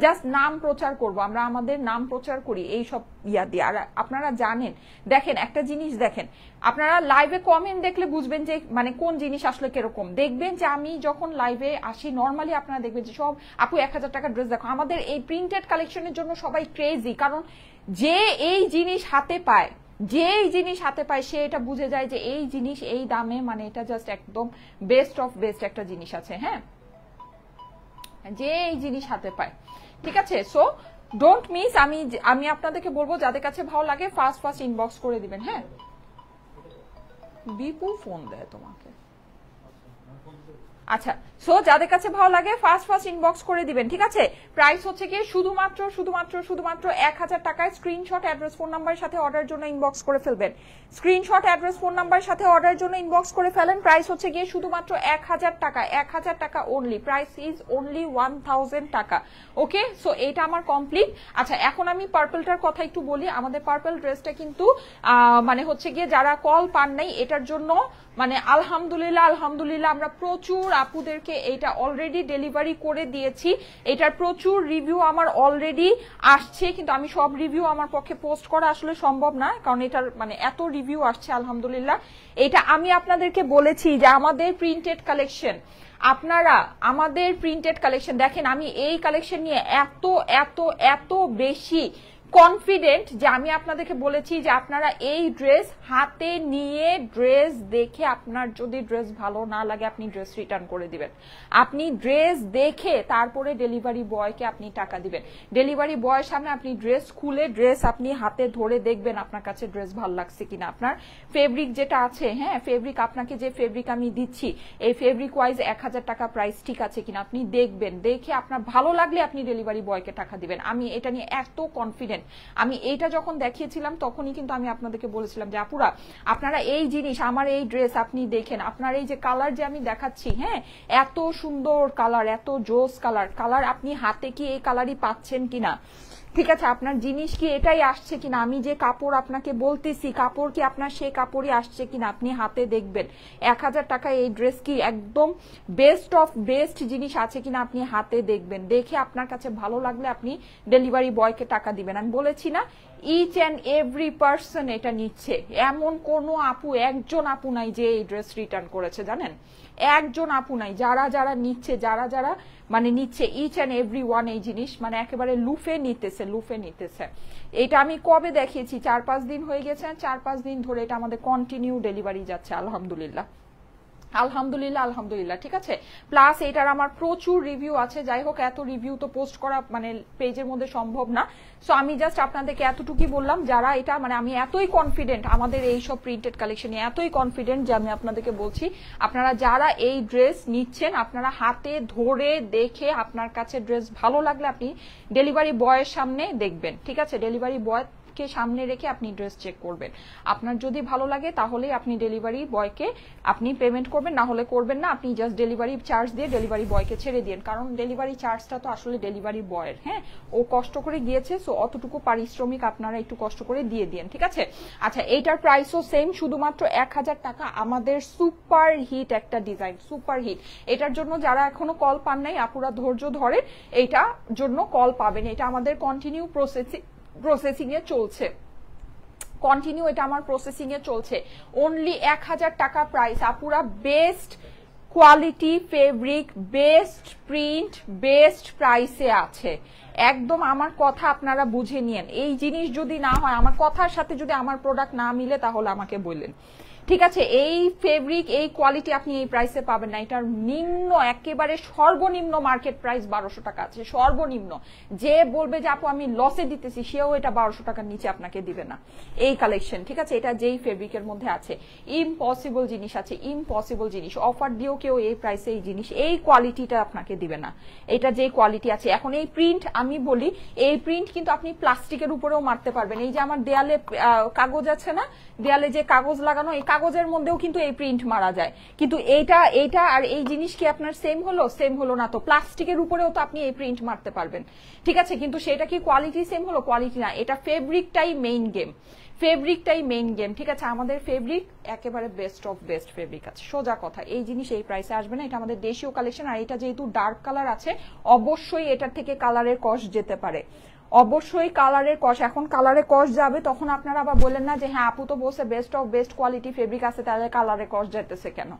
জাস্ট নাম প্রচার করব, আমরা আমাদের নাম প্রচার করি এই সব ইয়া দিয়ে। আর আপনারা জানেন, দেখেন একটা জিনিস দেখেন, আপনারা লাইভে কমেন্ট দেখলে বুঝবেন যে মানে কোন জিনিস আসলে কিরকম। দেখবেন যে আমি যখন লাইভে আসি নর্মালি আপনারা দেখবেন যে সব আপু 1000 টাকার ড্রেস দেখো। আমাদের এই প্রিন্টেড কালেকশনের জন্য সবাই ক্রেজি, কারণ যে এই জিনিস হাতে পায়, যে এই জিনিস হাতে পায় সে এটা বুঝে যায় যে এই জিনিস এই দামে মানে এটা জাস্ট একদম বেস্ট অফ বেস্ট একটা জিনিস আছে, হ্যাঁ, যে এই জিনিস হাতে পায়, ঠিক আছে। So don't miss. আমি আপনাদেরকে বলবো যাদের কাছে ভালো লাগে ফার্স্ট ফার্স্ট ইনবক্স করে দিবেন, হ্যাঁ। বিপু ফোন দেয় তোমাকে, আচ্ছা। সো যাদের কাছে ভালো লাগে ফার্স্ট ফার্স্ট ইনবক্স করে দিবেন, ঠিক আছে। প্রাইস হচ্ছে কি শুধুমাত্র 1000 টাকায়। স্ক্রিনশট, অ্যাড্রেস, ফোন নাম্বারের সাথে অর্ডার জন্য ইনবক্স করে ফেলবেন। স্ক্রিনশট, অ্যাড্রেস, ফোন নাম্বারের সাথে অর্ডার জন্য ইনবক্স করে ফেলেন। প্রাইস হচ্ছে গিয়ে শুধুমাত্র 1000 টাকা, 1000 টাকা অনলি। প্রাইস ইজ অনলি 1000 টাকা, ওকে। সো এটা আমার কমপ্লিট। আচ্ছা, এখন আমি পার্পলটার কথা একটু বলি। আমাদের পার্পল ড্রেসটা কিন্তু মানে হচ্ছে গিয়ে যারা কল পান নাই এটার জন্য মানে আলহামদুলিল্লাহ, আলহামদুলিল্লাহ আমরা প্রচুর আপুদেরকে এটা অলরেডি ডেলিভারি করে দিয়েছি। এটার প্রচুর রিভিউ আমার অলরেডি আসছে, কিন্তু আমি সব রিভিউ আমার পক্ষে পোস্ট করা আসলে সম্ভব না, কারণ এটার মানে এত রিভিউ আসছে আলহামদুলিল্লাহ। এটা আমি আপনাদেরকে বলেছি যে আমাদের প্রিন্টেড কালেকশন, আপনারা আমাদের প্রিন্টেড কালেকশন দেখেন। আমি এই কালেকশন নিয়ে এত এত এত বেশি কনফিডেন্ট যে আমি আপনাদেরকে বলেছি যে আপনারা এই ড্রেস হাতে নিয়ে ড্রেস দেখে আপনার যদি ড্রেস ভালো না লাগে আপনি ড্রেস রিটার্ন করে দিবেন। আপনি ড্রেস দেখে তারপরে ডেলিভারি বয়কে আপনি টাকা দিবেন। ডেলিভারি বয়ের সামনে আপনি ড্রেস খুলে ড্রেস আপনি হাতে ধরে দেখবেন আপনার কাছে ড্রেস ভালো লাগছে কিনা। আপনার ফেব্রিক যেটা আছে, হ্যাঁ, ফেব্রিক আপনাকে যে ফেব্রিক আমি দিচ্ছি এই ফেব্রিক ওয়াইজ 1000 টাকা প্রাইস ঠিক আছে কিনা আপনি দেখবেন। দেখে আপনার ভালো লাগলে আপনি ডেলিভারি বয়কে টাকা দিবেন। আমি এটা নিয়ে এত কনফিডেন্ট। আমি এটা যখন দেখিয়েছিলাম তখনই কিন্তু আমি আপনাদেরকে বলেছিলাম যে আপুরা আপনারা এই জিনিস আমার এই ড্রেস আপনি দেখেন, আপনার এই যে কালার যে আমি দেখাচ্ছি, হ্যাঁ, এত সুন্দর কালার, এত জোস কালার আপনি হাতে কি এই কালারই পাচ্ছেন কিনা, ঠিক আছে, আপনার জিনিস কি এটাই আসছে কিনা, আমি যে কাপড় আপনাকে বলতেছি কাপড় কি আপনার সেই কাপড়ই আসছে কিনা আপনি হাতে দেখবেন। 1000 টাকায় এই ড্রেস কি একদম বেস্ট অফ বেস্ট জিনিস আছে কিনা আপনি হাতে দেখবেন। দেখে আপনার কাছে ভালো লাগলে আপনি ডেলিভারি বয়কে টাকা দিবেন। আমি বলেছি না ইচ অ্যান্ড এভরি পার্সন এটা নিচ্ছে, এমন কোনো আপু একজন আপু নাই যে এই ড্রেস রিটার্ন করেছে, জানেন, একজন আপু নাই। যারা যারা নিচ্ছে, যারা যারা মানে নিচ্ছে ইচ অ্যান্ড এভরি ওয়ান এই জিনিস মানে একেবারে লুফে নিতেছে। এটা আমি কবে দেখিয়েছি, 4-5 দিন হয়ে গেছে, 4-5 দিন ধরে এটা আমাদের কন্টিনিউ ডেলিভারি যাচ্ছে আলহামদুলিল্লাহ। আলহামদুলিল্লাহ আলহামদুলিল্লাহ, ঠিক আছে। প্লাস এটার আমার প্রচুর রিভিউ আছে, যাই হোক এত রিভিউ তো পোস্ট করা মানে পেজের মধ্যে সম্ভব না। সো আমি জাস্ট আপনাদেরকে এতটুকুই বললাম, যারা এটা মানে আমি এতই কনফিডেন্ট আমাদের এই সব প্রিন্টেড কালেকশনে, এতই কনফিডেন্ট যে আমি আপনাদেরকে বলছি আপনারা যারা এই ড্রেস নিচ্ছেন আপনারা হাতে ধরে দেখে আপনার কাছে ড্রেস ভালো লাগলে আপনি ডেলিভারি বয়ের সামনে দেখবেন, ঠিক আছে। ডেলিভারি বয় কে সামনে রেখে আপনি ড্রেস চেক করবেন। আপনার যদি ভালো লাগে তাহলেই আপনি ডেলিভারি বয়কে আপনি পেমেন্ট করবেন, না হলে করবেন না। আপনি জাস্ট ডেলিভারি চার্জ দিয়ে ডেলিভারি বয়কে ছেড়ে দিন, কারণ ডেলিভারি চার্জটা তো আসলে ডেলিভারি বয়ের। হ্যাঁ, ও কষ্ট করে গিয়েছে, সো অতটুকু পারিশ্রমিক আপনারা একটু কষ্ট করে দিয়ে দিন, ঠিক আছে। আচ্ছা, এইটার প্রাইসও সেম, শুধুমাত্র 1000 টাকা। আমাদের সুপার হিট একটা ডিজাইন, সুপার হিট। এটার জন্য যারা এখনো কল পান নাই আপুরা ধৈর্য ধরে এইটার জন্য কল পাবেন। এটা আমাদের কন্টিনিউ প্রসেসিং এ চলছে, কন্টিনিউ এটা আমার প্রসেসিং এ চলছে। অনলি 1000 টাকা প্রাইস আপুরা। Best quality fabric, best print, best প্রাইসে আছে। একদম আমার কথা আপনারা বুঝে নিয়েন। এই জিনিস যদি না হয়, আমার কথার সাথে যদি আমার প্রোডাক্ট না মিলে তাহলে আমাকে বললেন, ঠিক আছে। এই ফেব্রিক এই কোয়ালিটি আপনি এই প্রাইসে পাবেন না। এটার নিম্ন একেবারে সর্বনিম্ন মার্কেট প্রাইস 1200 টাকা আছে, সর্বনিম্ন। যে বলবে যে আপু আমি লসে দিতেছি সেও এটা 1200 টাকার নিচে আপনাকে দিবে না এই কালেকশন, ঠিক আছে। এটা যেই ফেব্রিকের মধ্যে আছে, ইম্পসিবল জিনিস আছে, ইম্পসিবল জিনিস। অফার দিয়েও কেউ এই প্রাইসে এই জিনিস এই কোয়ালিটিটা আপনাকে দিবে না। এটা যে কোয়ালিটি আছে এখন, এই প্রিন্ট আমি বলি, এই প্রিন্ট কিন্তু আপনি প্লাস্টিকের উপরেও মারতে পারবেন। এই যে আমার দেয়ালে কাগজ আছে না, দেয়ালে যে কাগজ লাগানো, এই কাগজের মধ্যেও কিন্তু এই প্রিন্ট মারা যায়। কিন্তু এইটা আর এই জিনিস কি আপনার সেম হলো? সেম হলো না তো। প্লাস্টিকের উপরেও তো আপনি এই প্রিন্ট মারতে পারবেন, ঠিক আছে। কিন্তু সেটা কি কোয়ালিটি সেম হলো? কোয়ালিটি না, এটা ফেব্রিকটাই মেইন গেম, ফেব্রিকটাই মেইন গেম, ঠিক আছে। আমাদের ফেব্রিক একেবারে বেস্ট অফ বেস্ট ফেব্রিক আছে, সোজা কথা। এই জিনিস এই প্রাইসে আসবে না। এটা আমাদের দেশীয় কালেকশন, আর এটা যেহেতু ডার্ক কালার আছে অবশ্যই এটার থেকে কালারের কস্ট যেতে পারে, অবশ্যই কালারের কস্ট। এখন কালারে কস্ট যাবে, তখন আপনারা আবার বললেন না যে হ্যাঁ আপু তো বলছে best of best quality fabric আছে, তাহলে কালারে কস্ট যেতেছে কেন?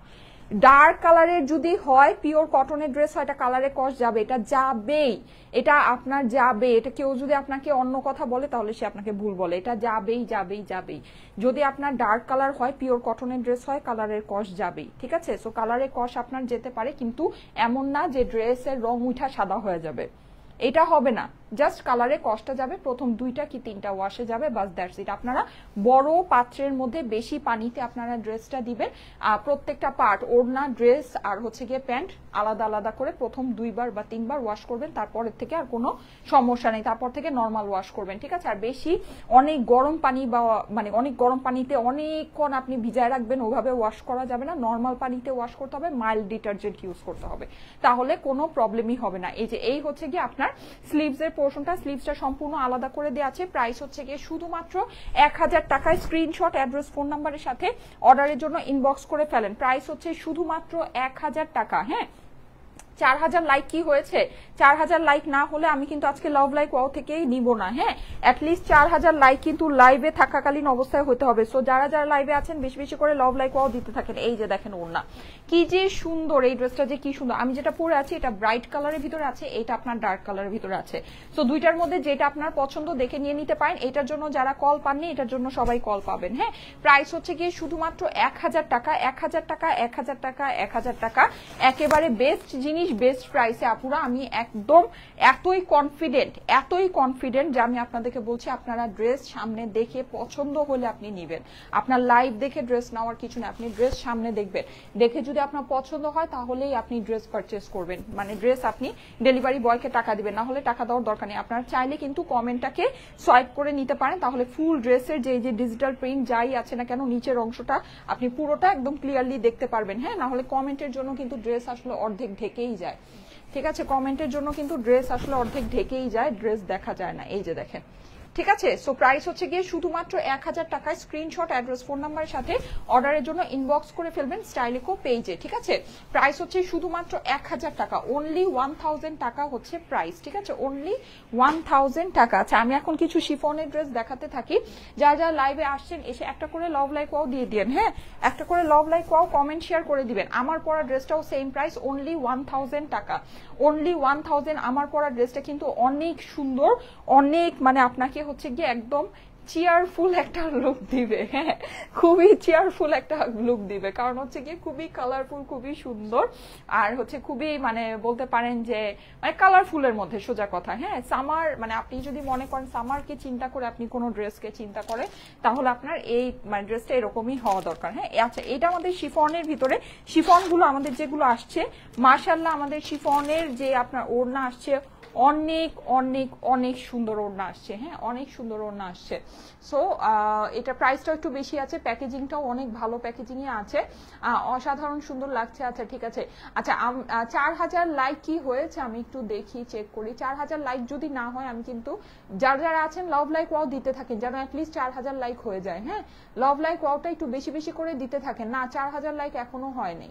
ডার্ক কালারের যদি হয়, পিওর কটনের ড্রেস হয়, এটা কালারে কস্ট যাবে, এটা যাবেই, এটা আপনার যাবে। এটা কেউ যদি আপনাকে অন্য কথা বলে তাহলে সে আপনাকে ভুল বলে, এটা যাবেই যাবেই যাবেই। যদি আপনার ডার্ক কালার হয়, পিওর কটনের ড্রেস হয়, কালারের কস্ট যাবেই, ঠিক আছে। সো কালারের কস্ট আপনার যেতে পারে, কিন্তু এমন না যে ড্রেসের রং উঠা সাদা হয়ে যাবে, এটা হবে না। জাস্ট কালারে কষ্টটা যাবে, প্রথম 2টা কি 3টা ওয়াশে যাবে, বাস দ্যাটস ইট। আপনারা বড় পাত্রের মধ্যে বেশি পানিতে আপনারা ড্রেসটা দিবেন। প্রত্যেকটা পার্ট, ওড়না, ড্রেস আর হচ্ছে গিয়ে প্যান্ট আলাদা আলাদা করে প্রথম 2বার বা 3বার ওয়াশ করবেন, তারপরের থেকে আর কোনো সমস্যা নেই, তারপর থেকে নর্মাল ওয়াশ করবেন, ঠিক আছে। আর বেশি অনেক গরম পানি বা মানে অনেক গরম পানিতে অনেকক্ষণ আপনি ভিজায় রাখবেন, ওভাবে ওয়াশ করা যাবে না। নর্মাল পানিতে ওয়াশ করতে হবে, মাইল্ড ডিটারজেন্ট ইউজ করতে হবে, তাহলে কোনো প্রবলেমই হবে না। এই হচ্ছে গিয়ে আপনার স্লিভসের পোর্শনটা, স্লিভসটা সম্পূর্ণ আলাদা করে দেওয়া আছে। প্রাইস হচ্ছে গিয়ে শুধুমাত্র 1000 টাকায়। স্ক্রিনশট, অ্যাড্রেস, ফোন নাম্বারের সাথে অর্ডারের জন্য ইনবক্স করে ফেলেন। প্রাইস হচ্ছে শুধুমাত্র 1000 টাকা। হ্যাঁ, 4000 লাইক কি হয়েছে? 4000 লাইক না হলে আমি কিন্তু আজকে লাভ লাইক ওয়াও থেকেই নিব না। হ্যাঁ, অ্যাটলিস্ট 4000 লাইক কিন্তু লাইভে থাকাকালীন অবস্থায় হতে হবে। সো যারা যারা লাইভে আছেন বেশি বেশি করে লাভ লাইক ওয়াও দিতে থাকেন। এই যে দেখেন ওড়না কি যে সুন্দর, এই ড্রেসটা যে কি সুন্দর। আমি যেটা পরে আছি এটা ব্রাইট কালারের ভিতরে আছে, এটা আপনার ডার্ক কালারের ভিতরে আছে। সো দুইটার মধ্যে যেটা আপনার পছন্দ দেখে নিয়ে নিতে পারেন। এটার জন্য যারা কল পাননি, এটার জন্য সবাই কল পাবেন। হ্যাঁ, প্রাইস হচ্ছে গিয়ে শুধুমাত্র 1000 টাকা, 1000 টাকা, 1000 টাকা, 1000 টাকা। একেবারে বেস্ট জিনিস, বেস্ট প্রাইসে আপুরা। আমি একদম এতই কনফিডেন্ট যে আমি আপনাদেরকে বলছি আপনারা ড্রেস সামনে দেখে পছন্দ হলে আপনি নিবেন। আপনার লাইভ দেখে ড্রেস নেওয়ার কিছু না, আপনি ড্রেস সামনে দেখবেন, দেখে যদি আপনার পছন্দ হয় তাহলেই আপনি ড্রেস পারচেস করবেন, মানে ড্রেস আপনি ডেলিভারি বয়কে টাকা দিবেন, না হলে টাকা দেওয়ার দরকার নেই। আপনারা চাইলে কিন্তু কমেন্টটাকে সোয়াইপ করে নিতে পারেন, তাহলে ফুল ড্রেসের যে ডিজিটাল প্রিন্ট যাই আছে না কেন নিচের অংশটা আপনি পুরোটা একদম ক্লিয়ারলি দেখতে পারবেন। হ্যাঁ, না হলে কমেন্টের জন্য কিন্তু ড্রেস আসলে অর্ধেক ঢেকেই যায়, ঠিক আছে। কমেন্টের জন্য কিন্তু ড্রেস আসলে অর্ধেক ঢেকেই যায়, ড্রেস দেখা যায় না। এই যে দেখেন, ঠিক আছে। সো প্রাইস হচ্ছে গিয়ে শুধুমাত্র 1000 টাকায়। স্ক্রিনশট, অ্যাড্রেস, ফোন নাম্বারের সাথে অর্ডারের জন্য ইনবক্স করে ফেলবেন স্টাইলিকো পেজে, ঠিক আছে। প্রাইস হচ্ছে শুধুমাত্র 1000 টাকা, অনলি 1000 টাকা হচ্ছে প্রাইস, ঠিক আছে, অনলি 1000 টাকা। আচ্ছা, আমি এখন কিছু শিফনের ড্রেস দেখাতে থাকি। যারা যারা লাইভে আসছেন এসে একটা করে লাভ লাইক ওয়াও দিয়ে দিন। হ্যাঁ, একটা করে love like wow comment share করে দিবেন। আমার পরা ড্রেসটাও সেম প্রাইস, অনলি 1000 টাকা, অনলি 1000। আমার পরা ড্রেসটা কিন্তু অনেক সুন্দর, অনেক মানে আপনাকে হচ্ছে গিয়ে একদম চেয়ারফুল একটা লুক দিবে, হ্যাঁ খুবই চেয়ারফুল একটা লুক দিবে, কারণ হচ্ছে গিয়ে খুবই কালারফুল, খুবই সুন্দর, আর হচ্ছে খুবই মানে বলতে পারেন যে মানে কালারফুলের মধ্যে সোজা কথা। হ্যাঁ সামার মানে আপনি যদি মনে করেন সামারকে চিন্তা করে আপনি কোনো ড্রেসকে চিন্তা করে, তাহলে আপনার এই মানে ড্রেসটা এরকমই হওয়া দরকার। হ্যাঁ আচ্ছা, এটা আমাদের শিফনের ভিতরে, শিফনগুলো আমাদের যেগুলো আসছে মাশাআল্লাহ, আমাদের শিফনের যে আপনার ওড়না আসছে অনেক অনেক অনেক সুন্দর ওড়না আসছে। হ্যাঁ অনেক সুন্দর ওড়না আসছে। সো এটা প্রাইসটাও একটু বেশি আছে, প্যাকেজিংটাও অনেক ভালো প্যাকেজিংয়ে আছে, অসাধারণ সুন্দর লাগছে। আচ্ছা ঠিক আছে, আচ্ছা 4000 লাইক কি হয়েছে আমি একটু দেখি, চেক করি। 4000 লাইক যদি না হয় আমি কিন্তু যারা যারা আছেন লাভ লাইক ওয়াও দিতে থাকেন, যেন অ্যাটলিস্ট 4000 লাইক হয়ে যায়। হ্যাঁ লাভ লাইক ওয়াওটা একটু বেশি বেশি করে দিতে থাকেন। না 4000 লাইক এখনো হয়নি,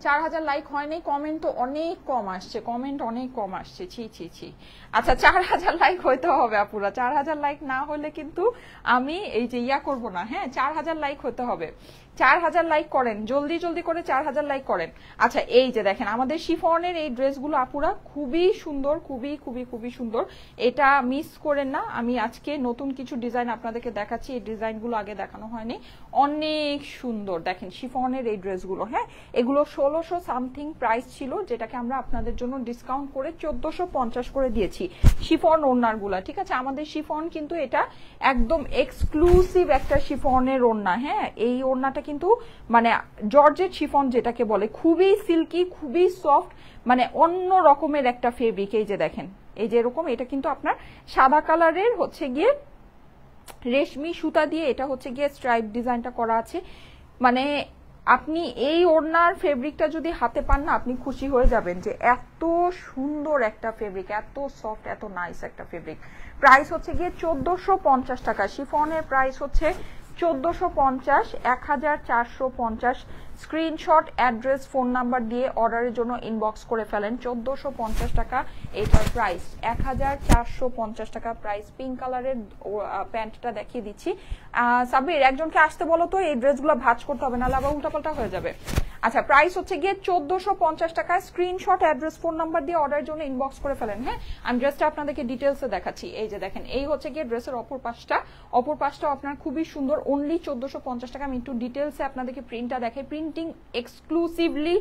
4000 লাইক হয়নি, কমেন্ট তো অনেক কম আসছে, কমেন্ট অনেক কম আসছে, ছি ছি ছি। আচ্ছা 4000 লাইক হইতে হবে আপুরা, 4000 লাইক না হলে কিন্তু আমি এই যে ইয়া করব না। হ্যাঁ 4000 লাইক হতে হবে, 4000 লাইক করেন, জলদি জলদি করে 4000 লাইক করেন। আচ্ছা এই যে দেখেন আমাদের শিফনের এই ড্রেসগুলো আপুরা খুবই সুন্দর, খুবই খুবই খুবই সুন্দর, এটা মিস করেন না। আমি আজকে নতুন কিছু ডিজাইন আপনাদেরকে দেখাচ্ছি, এই ডিজাইনগুলো আগে দেখানো হয়নি, অনেক সুন্দর। দেখেন শিফনের এই ড্রেসগুলো, হ্যাঁ এগুলো 1600 সামথিং প্রাইস ছিল, যেটাকে আমরা আপনাদের জন্য ডিসকাউন্ট করে 1450 করে দিয়েছি শিফন ওড়নারগুলা। ঠিক আছে, আমাদের শিফন কিন্তু এটা একদম এক্সক্লুসিভ একটা শিফনের ওড়না। হ্যাঁ এই ওড়নাটা কিন্তু মানে জর্জেট শিফন যেটাকে বলে, খুবই সিল্কি, খুবই সফট, মানে অন্য রকমের একটা ফেব্রিক। এই যে দেখেন এই যে এরকম, এটা কিন্তু আপনার সাদা কালারের হচ্ছে গিয়ে রেশমি সুতা দিয়ে এটা হচ্ছে গিয়ে স্ট্রাইপ ডিজাইনটা করা আছে। মানে আপনি এই ওড়নার ফেব্রিকটা যদি হাতে পান না, আপনি খুশি হয়ে যাবেন যে এত সুন্দর একটা ফেব্রিক, এত সফট, এত নাইস একটা ফেব্রিক। প্রাইস হচ্ছে গিয়ে 1450 টাকা, শিফনের প্রাইস হচ্ছে 1450, 1450। স্ক্রিনশট, অ্যাড্রেস, ফোন নাম্বার দিয়ে অর্ডারের জন্য ইনবক্স করে ফেলেন। 1450 টাকা এটার প্রাইস, 1450 টাকা প্রাইস। পিঙ্ক কালারের প্যান্টটা দেখিয়ে দিচ্ছি। সাবির একজনকে আসতে বলো তো, এই ড্রেসগুলো ভাঁজ করতে হবে, নাহলে আবার উল্টাপাল্টা হয়ে যাবে। আচ্ছা প্রাইস হচ্ছে গিয়ে 1450 টাকা। স্ক্রিনশট, অ্যাড্রেস, ফোন নাম্বার দিয়ে অর্ডারের জন্য ইনবক্স করে ফেলেন। হ্যাঁ আমি ড্রেসটা আপনাদেরকে ডিটেলসে দেখাচ্ছি। এই যে দেখেন এই হচ্ছে গিয়ে ড্রেসের অপর পাশটা আপনার খুবই সুন্দর, অনলি 1450 টাকা। আমি একটু ডিটেলসে আপনাদেরকে প্রিন্টটা দেখাই। প্রিন্টিং এক্সক্লুসিভলি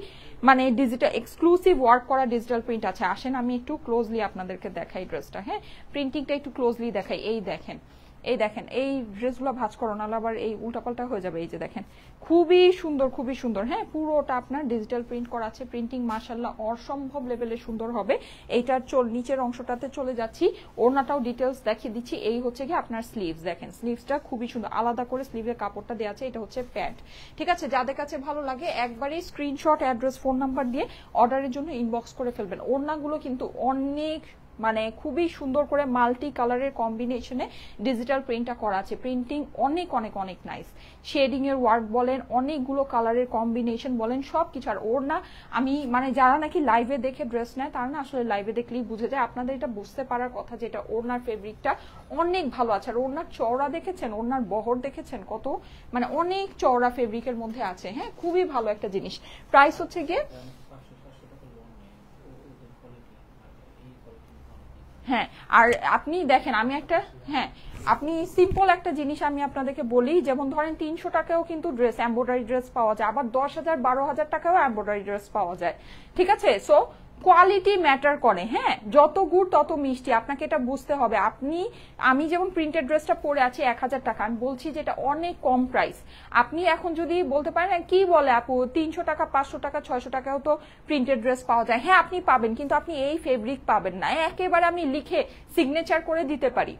মানে ডিজিটাল এক্সক্লুসিভ ওয়ার্ক করা ডিজিটাল প্রিন্ট আছে। আসেন আমি একটু ক্লোজলি আপনাদেরকে দেখাই ড্রেসটা। হ্যাঁ প্রিন্টিংটা একটু ক্লোজলি দেখাই। এই দেখেন এই ড্রেসগুলো ভাঁজ করো, নাহলে আবার এই উল্টাপাল্টা হয়ে যাবে। এই যে দেখেন খুবই সুন্দর, খুবই সুন্দর। হ্যাঁ পুরোটা আপনার ডিজিটাল প্রিন্ট করা আছে, প্রিন্টিং মাশাআল্লাহ অসম্ভব লেভেলে সুন্দর হবে। এইটার নিচের অংশটাতে চলে যাচ্ছি, ওড়নাটাও ডিটেলস দেখিয়ে দিচ্ছি। এই হচ্ছে কি আপনার স্লিভস, দেখেন স্লিভসটা খুবই সুন্দর, আলাদা করে স্লিভের কাপড়টা দেওয়া আছে। এটা হচ্ছে প্যান্ট। ঠিক আছে, যাদের কাছে ভালো লাগে একবারেই স্ক্রিনশট, অ্যাড্রেস, ফোন নাম্বার দিয়ে অর্ডারের জন্য ইনবক্স করে ফেলবেন। ওড়নাগুলো কিন্তু অনেক মানে খুবই সুন্দর করে মাল্টি কালারের কম্বিনেশনে ডিজিটাল প্রিন্টটা করা আছে। প্রিন্টিং অনেক অনেক অনেক নাইস, শেডিং এর ওয়ার্ক বলেন, অনেকগুলো কালারের কম্বিনেশন বলেন, সবকিছু। আর ওড়না আমি মানে যারা নাকি লাইভে দেখে ড্রেস নেয় তারা না আসলে লাইভে দেখলেই বুঝে যায়। আপনাদের এটা বুঝতে পারার কথা যে এটা ওড়নার ফেব্রিকটা অনেক ভালো আছে। আর ওড়নার চওড়া দেখেছেন, ওড়নার বহর দেখেছেন কত, মানে অনেক চওড়া ফেব্রিকের মধ্যে আছে। হ্যাঁ খুবই ভালো একটা জিনিস। প্রাইস হচ্ছে গিয়ে হ্যাঁ, আর আপনি দেখেন আমি একটা হ্যাঁ আপনি সিম্পল একটা জিনিস আমি আপনাদেরকে বলি, যেমন ধরেন 300 টাকাও কিন্তু ড্রেস, এমব্রয়ডারি ড্রেস পাওয়া যায়, আবার 10,000 12,000 টাকাও এমব্রয়ডারি ড্রেস পাওয়া যায়। ঠিক আছে, সো কোয়ালিটি ম্যাটার করে। হ্যাঁ যত গুড় তত মিষ্টি, আপনাকে এটা বুঝতে হবে। আমি যেমন প্রিন্টেড ড্রেসটা পরে আছি 1000 টাকা, আমি বলছি যে এটা অনেক কম প্রাইস। আপনি এখন যদি বলতে পারেন কি বলে আপু 300 টাকা 500 টাকা 600 টাকাও তো প্রিন্টেড ড্রেস পাওয়া যায়। হ্যাঁ আপনি পাবেন, কিন্তু আপনি এই ফেব্রিক পাবেন না। একেবারে আমি লিখে সিগনেচার করে দিতে পারি,